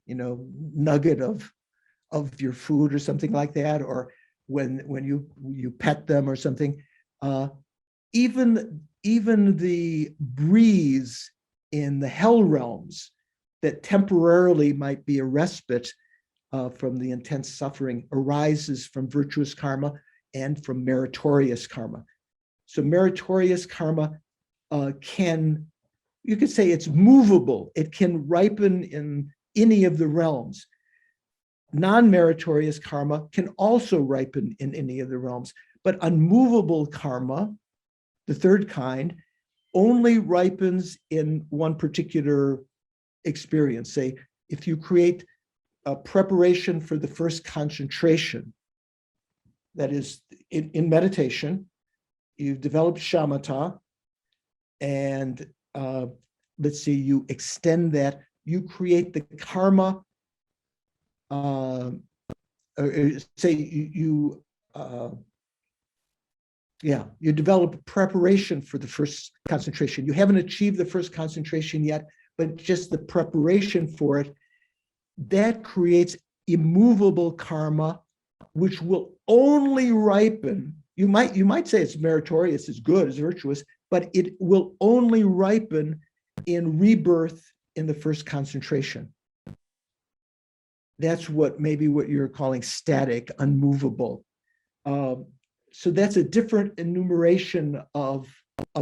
nugget of your food or something like that, or when you pet them or something? Even the breeze in the hell realms that temporarily might be a respite from the intense suffering arises from virtuous karma and from meritorious karma. So meritorious karma you could say it's movable. It can ripen in any of the realms. Non-meritorious karma can also ripen in any of the realms, but unmovable karma, the third kind, only ripens in one particular experience. Say, if you create a preparation for the first concentration, that is in meditation, you've developed shamatha, and let's see, you extend that, you create the karma, say you develop preparation for the first concentration. You haven't achieved the first concentration yet, but just the preparation for it, that creates immovable karma, which will only ripen. You might say it's meritorious, it's good, it's virtuous, but it will only ripen in rebirth in the first concentration. That's maybe what you're calling static, unmovable. So that's a different enumeration of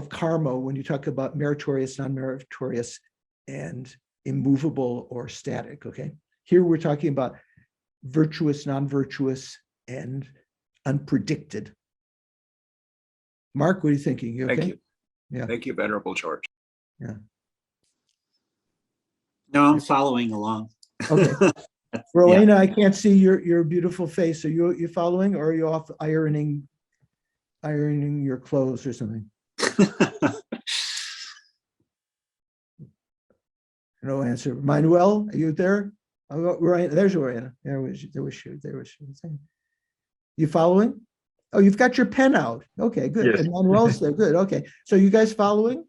karma when you talk about meritorious, non-meritorious, and immovable or static, okay? Here we're talking about virtuous, non-virtuous, and unpredicted. Mark, what are you thinking? You okay? Thank you. Yeah. Thank you, Venerable George. Yeah. No, I'm following along. Okay. Rowena, I can't see your beautiful face. Are you following, or are you off ironing your clothes or something? No answer. Manuel, are you there? There's Rowena. There was she. You following? Oh, you've got your pen out. Okay, good. Yes. And Manuel's there. Good. Okay. So you guys following?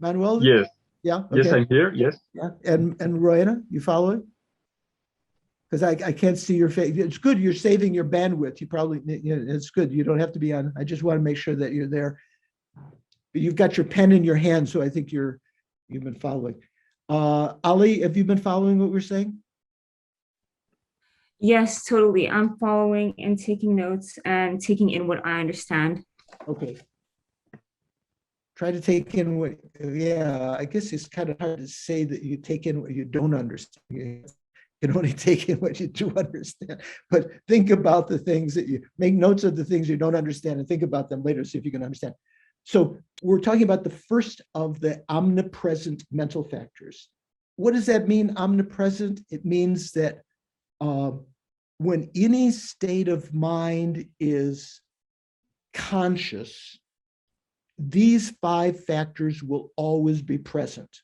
Manuel? Yes. Yeah. Okay. Yes, I'm here. Yes. Yeah. And Rowena, you following? Because I can't see your face. It's good you're saving your bandwidth. You probably, it's good. You don't have to be on. I just want to make sure that you're there. But you've got your pen in your hand, so I think you've been following. Ali, have you been following what we're saying? Yes, totally. I'm following and taking notes and taking in what I understand. Okay. Try to take in I guess it's kind of hard to say that you take in what you don't understand. You can only take in what you do understand, but think about the things that make notes of the things you don't understand and think about them later, see if you can understand. So we're talking about the first of the omnipresent mental factors. What does that mean, omnipresent? It means that when any state of mind is conscious, these 5 factors will always be present.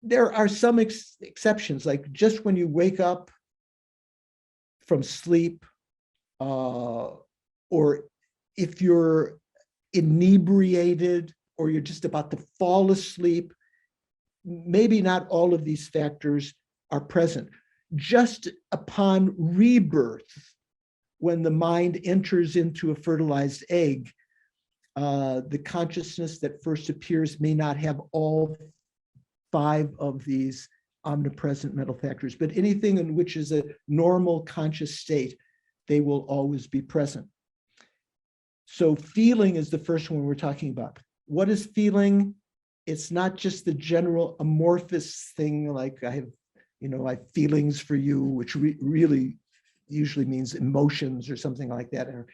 There are some exceptions, like just when you wake up from sleep, or if you're inebriated or you're just about to fall asleep, maybe not all of these factors are present. Just upon rebirth, when the mind enters into a fertilized egg, the consciousness that first appears may not have all 5 of these omnipresent mental factors, but anything in which is a normal conscious state, they will always be present. So feeling is the first one we're talking about. What is feeling? It's not just the general amorphous thing like I have feelings for you, which really usually means emotions or something like that. Or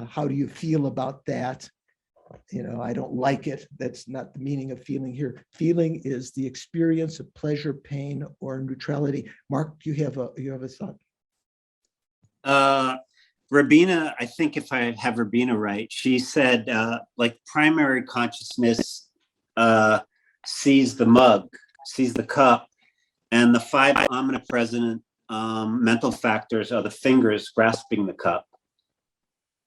how do you feel about that? I don't like it. That's not the meaning of feeling here. Feeling is the experience of pleasure, pain, or neutrality. Mark, do you have a thought? Rabina, I think if I have Rabina right, she said like primary consciousness sees the mug, sees the cup, and the 5 omnipresent mental factors are the fingers grasping the cup.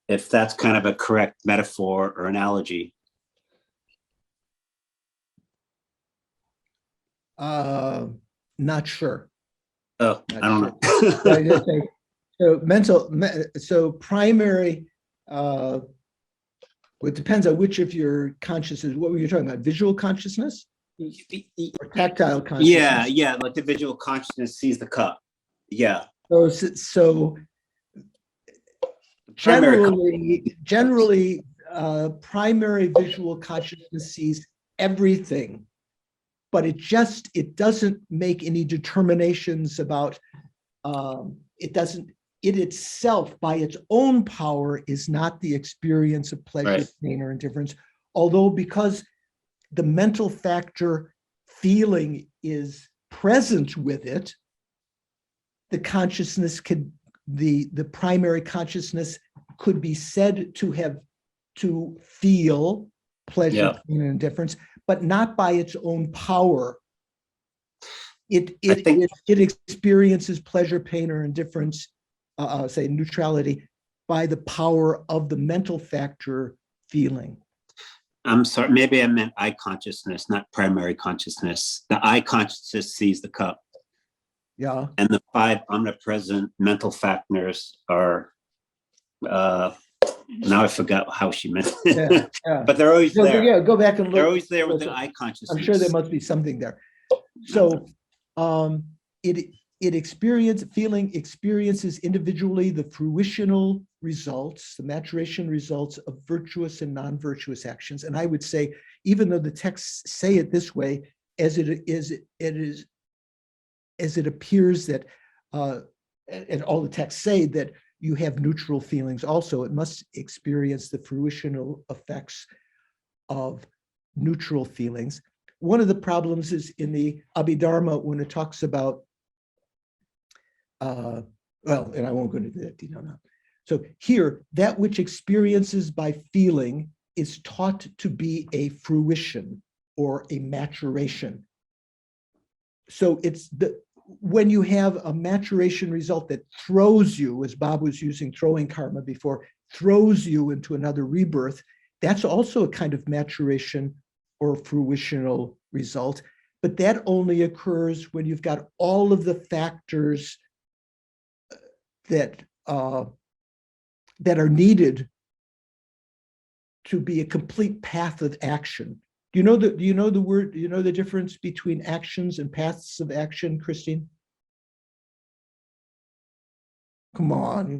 If that's kind of a correct metaphor or analogy. Not sure. Oh, Not I don't sure. know. So primary, it depends on which of your consciousness. What were you talking about? Visual consciousness or tactile consciousness? Yeah, like the visual consciousness sees the cup. Yeah. So generally, primary visual consciousness sees everything, but it doesn't make any determinations about. It itself, by its own power, is not the experience of pleasure, Right. pain, or indifference. Although, because the mental factor feeling is present with it, the consciousness the primary consciousness could be said to feel pleasure, Yeah. pain, and indifference, but not by its own power. It experiences pleasure, pain, or indifference, say neutrality, by the power of the mental factor feeling. I'm sorry, maybe I meant eye consciousness, not primary consciousness. The eye consciousness sees the cup. Yeah. And the 5 omnipresent mental factors are, now I forgot how she meant it. Yeah. But they're always there. Yeah, go back and look. They're always there with the eye consciousness. I'm sure there must be something there. So feeling experiences individually the fruitional results, the maturation results of virtuous and non-virtuous actions. And I would say, even though the texts say it this way, as it appears that, and all the texts say that you have neutral feelings also, it must experience the fruitional effects of neutral feelings. One of the problems is in the Abhidharma when it talks about, and I won't go into that detail now. So here, that which experiences by feeling is taught to be a fruition or a maturation. So when you have a maturation result that throws you, as Bob was using throwing karma before, throws you into another rebirth, that's also a kind of maturation or fruitional result. But that only occurs when you've got all of the factors that are needed to be a complete path of action. Do you know the difference between actions and paths of action, Christine? Come on,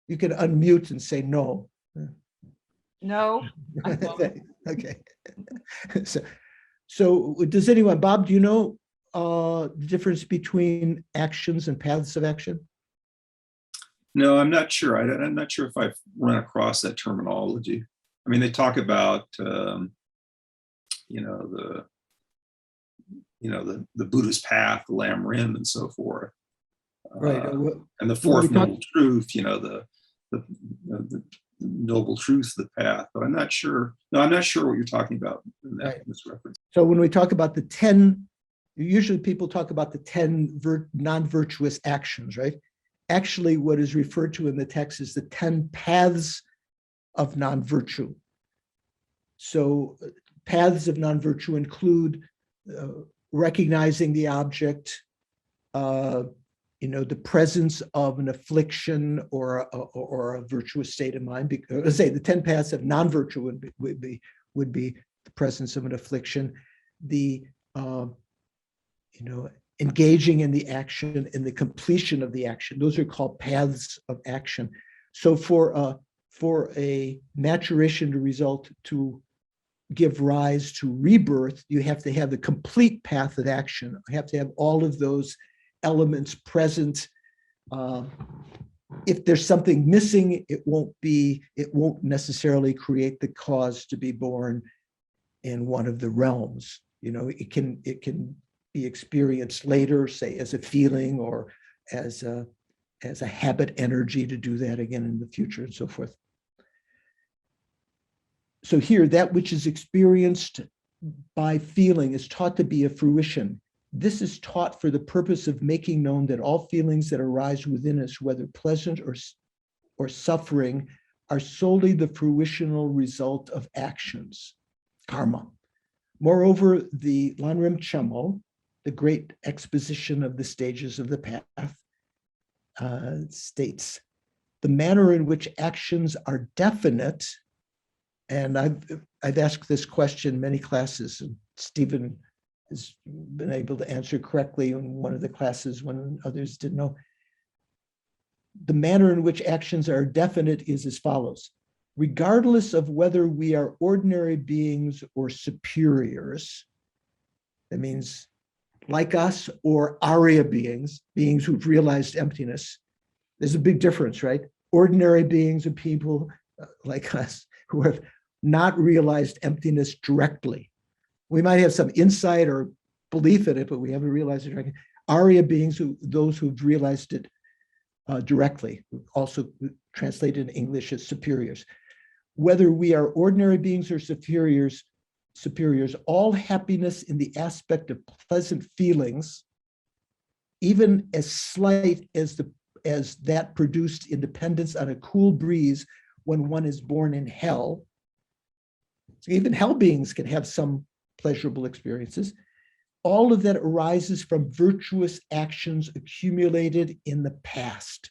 you can unmute and say no. No. Okay. So does anyone, Bob, do you know the difference between actions and paths of action? No, I'm not sure. I'm not sure if I've run across that terminology. I mean, they talk about, the Buddhist path, the Lam Rim, and so forth. Right. And the fourth noble truth, the noble truth of the path. But I'm not sure. No, I'm not sure what you're talking about in this reference. So when we talk about the 10, usually people talk about the 10 non-virtuous actions, right? Actually, what is referred to in the text is the 10 paths of non-virtue. So paths of non-virtue include recognizing the object, the presence of an affliction or a virtuous state of mind. Because, let's say the 10 paths of non-virtue would be the presence of an affliction, the engaging in the action and the completion of the action. Those are called paths of action. So for a maturation to result to give rise to rebirth, you have to have the complete path of action. You have to have all of those elements present. If there's something missing, it won't necessarily create the cause to be born in one of the realms. It can be experienced later, say as a feeling or as a habit energy to do that again in the future and so forth. So here, that which is experienced by feeling is taught to be a fruition. This is taught for the purpose of making known that all feelings that arise within us, whether pleasant or suffering, are solely the fruitional result of actions, karma. Moreover, the Lanrim Chemo, the great exposition of the stages of the path, states, the manner in which actions are definite, and I've asked this question in many classes, and Stephen has been able to answer correctly in one of the classes when others didn't know. The manner in which actions are definite is as follows. Regardless of whether we are ordinary beings or superiors, that means like us, or Arya beings who've realized emptiness, there's a big difference, right? Ordinary beings are people like us who have not realized emptiness directly. We might have some insight or belief in it, but we haven't realized it directly. Arya beings, those who've realized it directly, also translated in English as superiors. Whether we are ordinary beings or superiors, all happiness in the aspect of pleasant feelings, even as slight as that produced in dependence on a cool breeze when one is born in hell. So even hell beings can have some pleasurable experiences. All of that arises from virtuous actions accumulated in the past,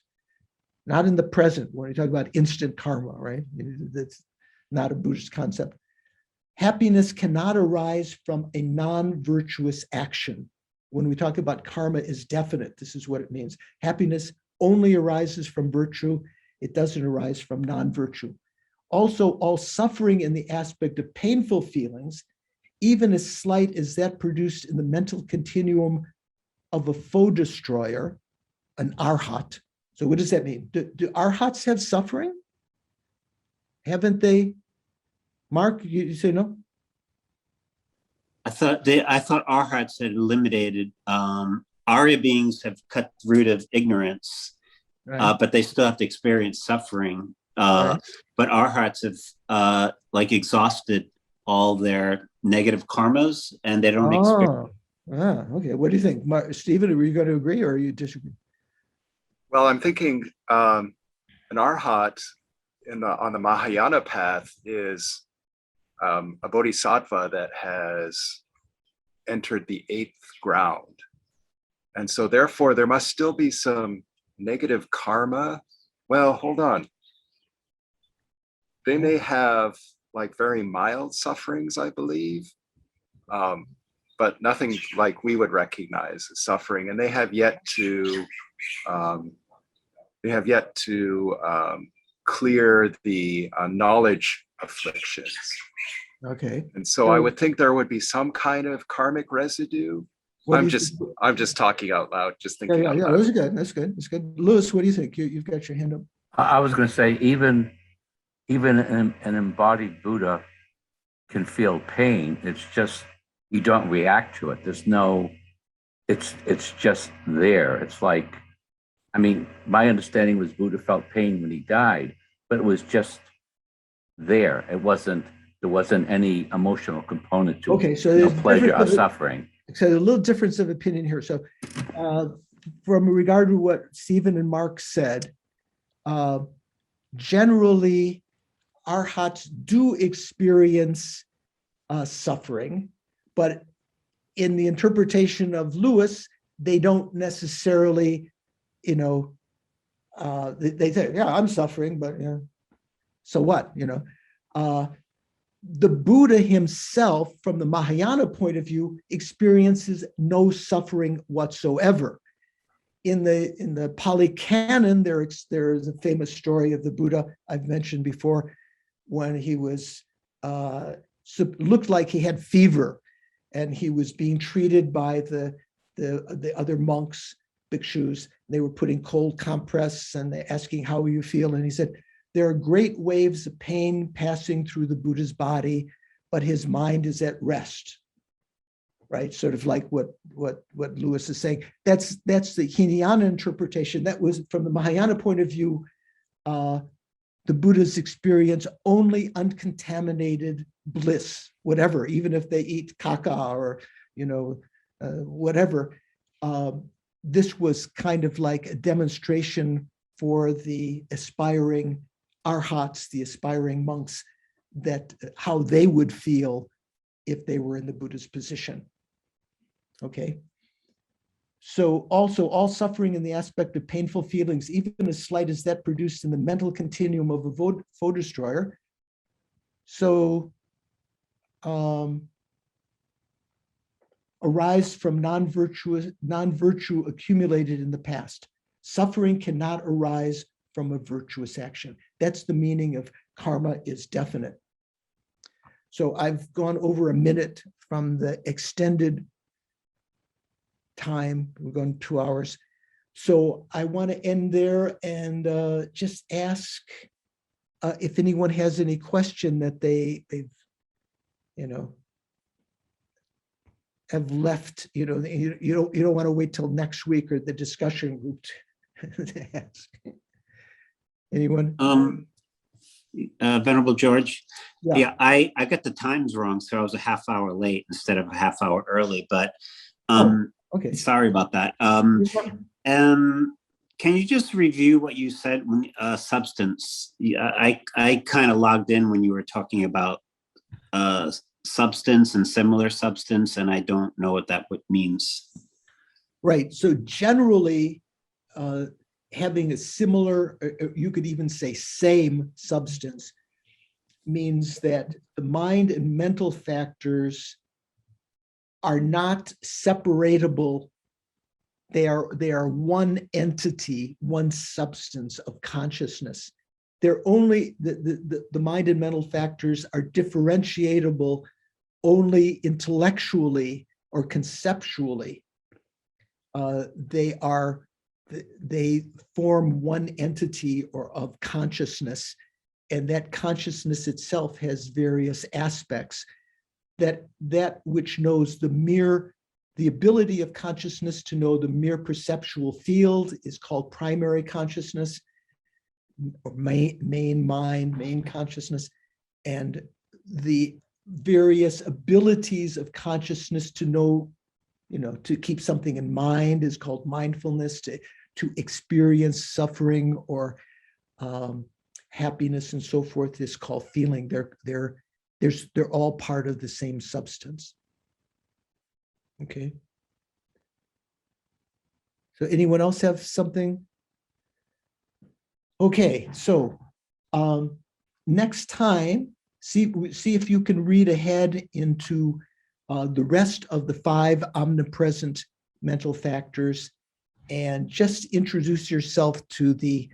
not in the present. When you talk about instant karma, right? That's not a Buddhist concept. Happiness cannot arise from a non-virtuous action. When we talk about karma is definite, this is what it means. Happiness only arises from virtue. It doesn't arise from non-virtue. Also, all suffering in the aspect of painful feelings, even as slight as that produced in the mental continuum of a foe destroyer, an arhat. So what does that mean? Do arhats have suffering? Haven't they? Mark, you say no? I thought arhats had eliminated, Arya beings have cut the root of ignorance, Right. but they still have to experience suffering. Right. But arhats have exhausted all their negative karmas, and they don't experience. Okay. What do you think, Stephen? Are you going to agree or are you disagree? Well, I'm thinking an arhat on the Mahayana path is a bodhisattva that has entered the 8th ground. And so therefore there must still be some negative karma. Well, hold on. They may have like very mild sufferings, I believe, but nothing like we would recognize as suffering. And they have yet to clear the knowledge afflictions. Okay. And so I would think there would be some kind of karmic residue. I'm just talking out loud, just thinking out loud. That's good. Lewis, what do you think? You've got your hand up. I was going to say, even an embodied Buddha can feel pain. It's just you don't react to it. There's no, it's just there. It's like, I mean, my understanding was Buddha felt pain when he died, but it was just there. There wasn't any emotional component to Okay, it. so No there's pleasure or suffering. So a little difference of opinion here. So from regard to what Stephen and Mark said, generally arhats do experience suffering, but in the interpretation of Lewis, they don't necessarily, they say, yeah, I'm suffering, but so what, the Buddha himself, from the Mahayana point of view, experiences no suffering whatsoever. In the Pali Canon, there is a famous story of the Buddha I've mentioned before, when he was looked like he had fever, and he was being treated by the other monks, bhikshus. They were putting cold compress and they're asking, how you feel? And he said, there are great waves of pain passing through the Buddha's body, but his mind is at rest. Right, sort of like what Lewis is saying. That's the Hinayana interpretation. That was, from the Mahayana point of view, the Buddha's experience only uncontaminated bliss, whatever, even if they eat caca or whatever. This was kind of like a demonstration for the aspiring arhats, the aspiring monks, that how they would feel if they were in the Buddha's position. Okay. So also, all suffering in the aspect of painful feelings, even as slight as that produced in the mental continuum of a foe destroyer. So arise from non-virtue accumulated in the past. Suffering cannot arise from a virtuous action. That's the meaning of karma is definite. So I've gone over a minute from the extended time. We're going 2 hours. So I want to end there and just ask if anyone has any question that they've have left. You don't want to wait till next week or the discussion group to ask. Anyone? Venerable George. Yeah. Yeah, I got the times wrong, so I was a half hour late instead of a half hour early, but Okay. sorry about that. Can you just review what you said when substance? I kind of logged in when you were talking about substance and similar substance, and I don't know what that means. Right. So generally, having a similar, you could even say same substance, means that the mind and mental factors are not separatable. They are one entity, one substance of consciousness. They're only, the mind and mental factors are differentiatable only intellectually or conceptually. They form one entity or of consciousness, and that consciousness itself has various aspects. That which knows the ability of consciousness to know the mere perceptual field is called primary consciousness, or main mind, main consciousness, and the various abilities of consciousness to know, to keep something in mind is called mindfulness, to experience suffering or happiness and so forth is called feeling. They're all part of the same substance. Okay. So anyone else have something? Okay, so next time, see if you can read ahead into the rest of the 5 omnipresent mental factors, and just introduce yourself to the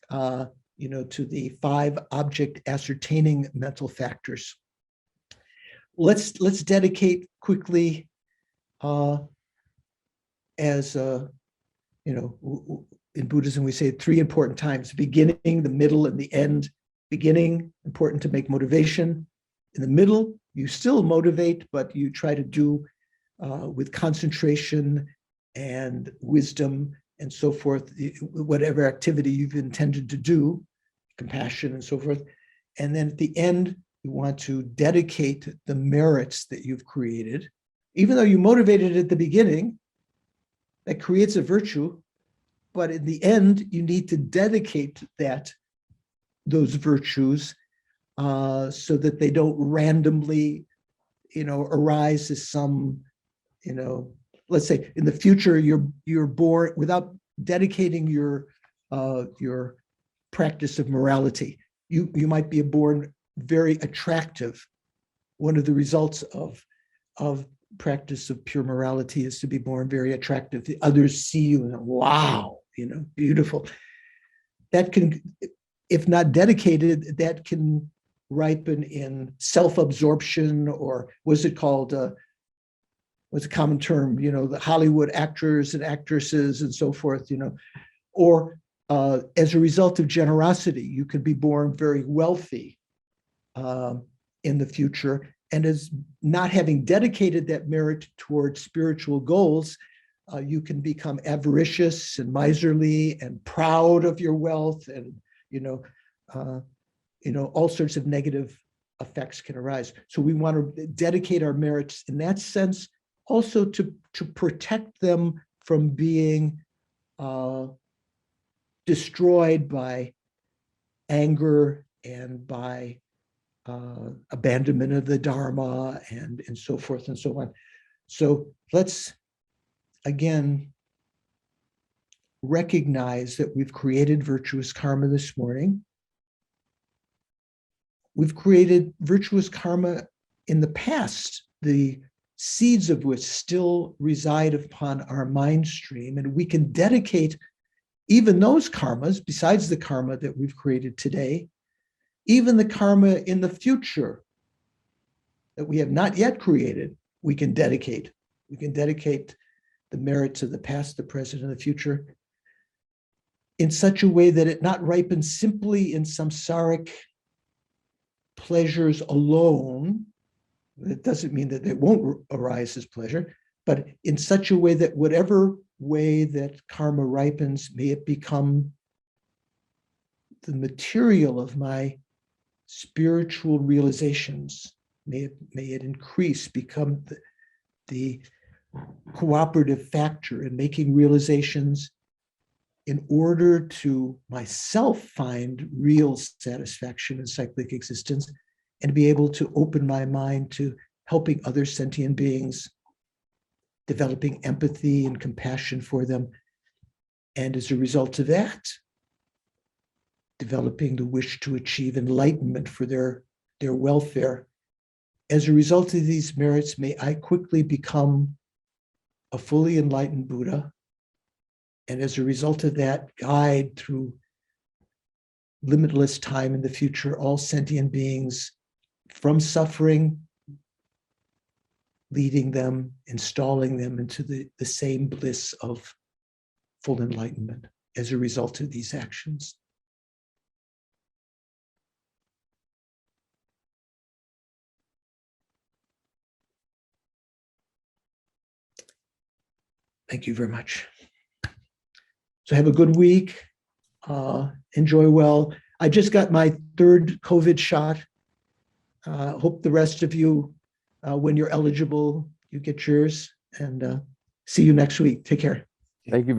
to the 5 object ascertaining mental factors. Let's dedicate quickly, as in Buddhism we say 3 important times: beginning, the middle, and the end. Beginning, important to make motivation. In the middle, you still motivate, but you try to do with concentration and wisdom and so forth, whatever activity you've intended to do, compassion and so forth. And then at the end, you want to dedicate the merits that you've created. Even though you motivated at the beginning, that creates a virtue, but in the end, you need to dedicate those virtues so that they don't randomly, arise as some, let's say in the future, you're born without dedicating your practice of morality. You might be born very attractive. One of the results of practice of pure morality is to be born very attractive. The others see you and wow, beautiful. That can, if not dedicated, that can ripen in self-absorption, or what's it called? What's a common term? The Hollywood actors and actresses and so forth. Or as a result of generosity, you could be born very wealthy in the future, and as not having dedicated that merit towards spiritual goals, you can become avaricious and miserly and proud of your wealth, and all sorts of negative effects can arise. So we want to dedicate our merits in that sense, also to protect them from being destroyed by anger and by abandonment of the Dharma and so forth and so on. So let's again recognize that we've created virtuous karma this morning. We've created virtuous karma in the past, the seeds of which still reside upon our mind stream, and we can dedicate even those karmas, besides the karma that we've created today, even the karma in the future that we have not yet created, we can dedicate. We can dedicate the merits of the past, the present, and the future in such a way that it not ripens simply in samsaric pleasures alone. It doesn't mean that it won't arise as pleasure, but in such a way that whatever way that karma ripens, may it become the material of my spiritual realizations. May it increase, become the cooperative factor in making realizations in order to myself find real satisfaction in cyclic existence and be able to open my mind to helping other sentient beings, developing empathy and compassion for them. And as a result of that, developing the wish to achieve enlightenment for their welfare. As a result of these merits, may I quickly become a fully enlightened Buddha. And as a result of that, guide through limitless time in the future all sentient beings from suffering, leading them, installing them into the same bliss of full enlightenment as a result of these actions. Thank you very much. So have a good week. Enjoy well. I just got my third COVID shot. Hope the rest of you, when you're eligible, you get yours. And see you next week. Take care. Thank you.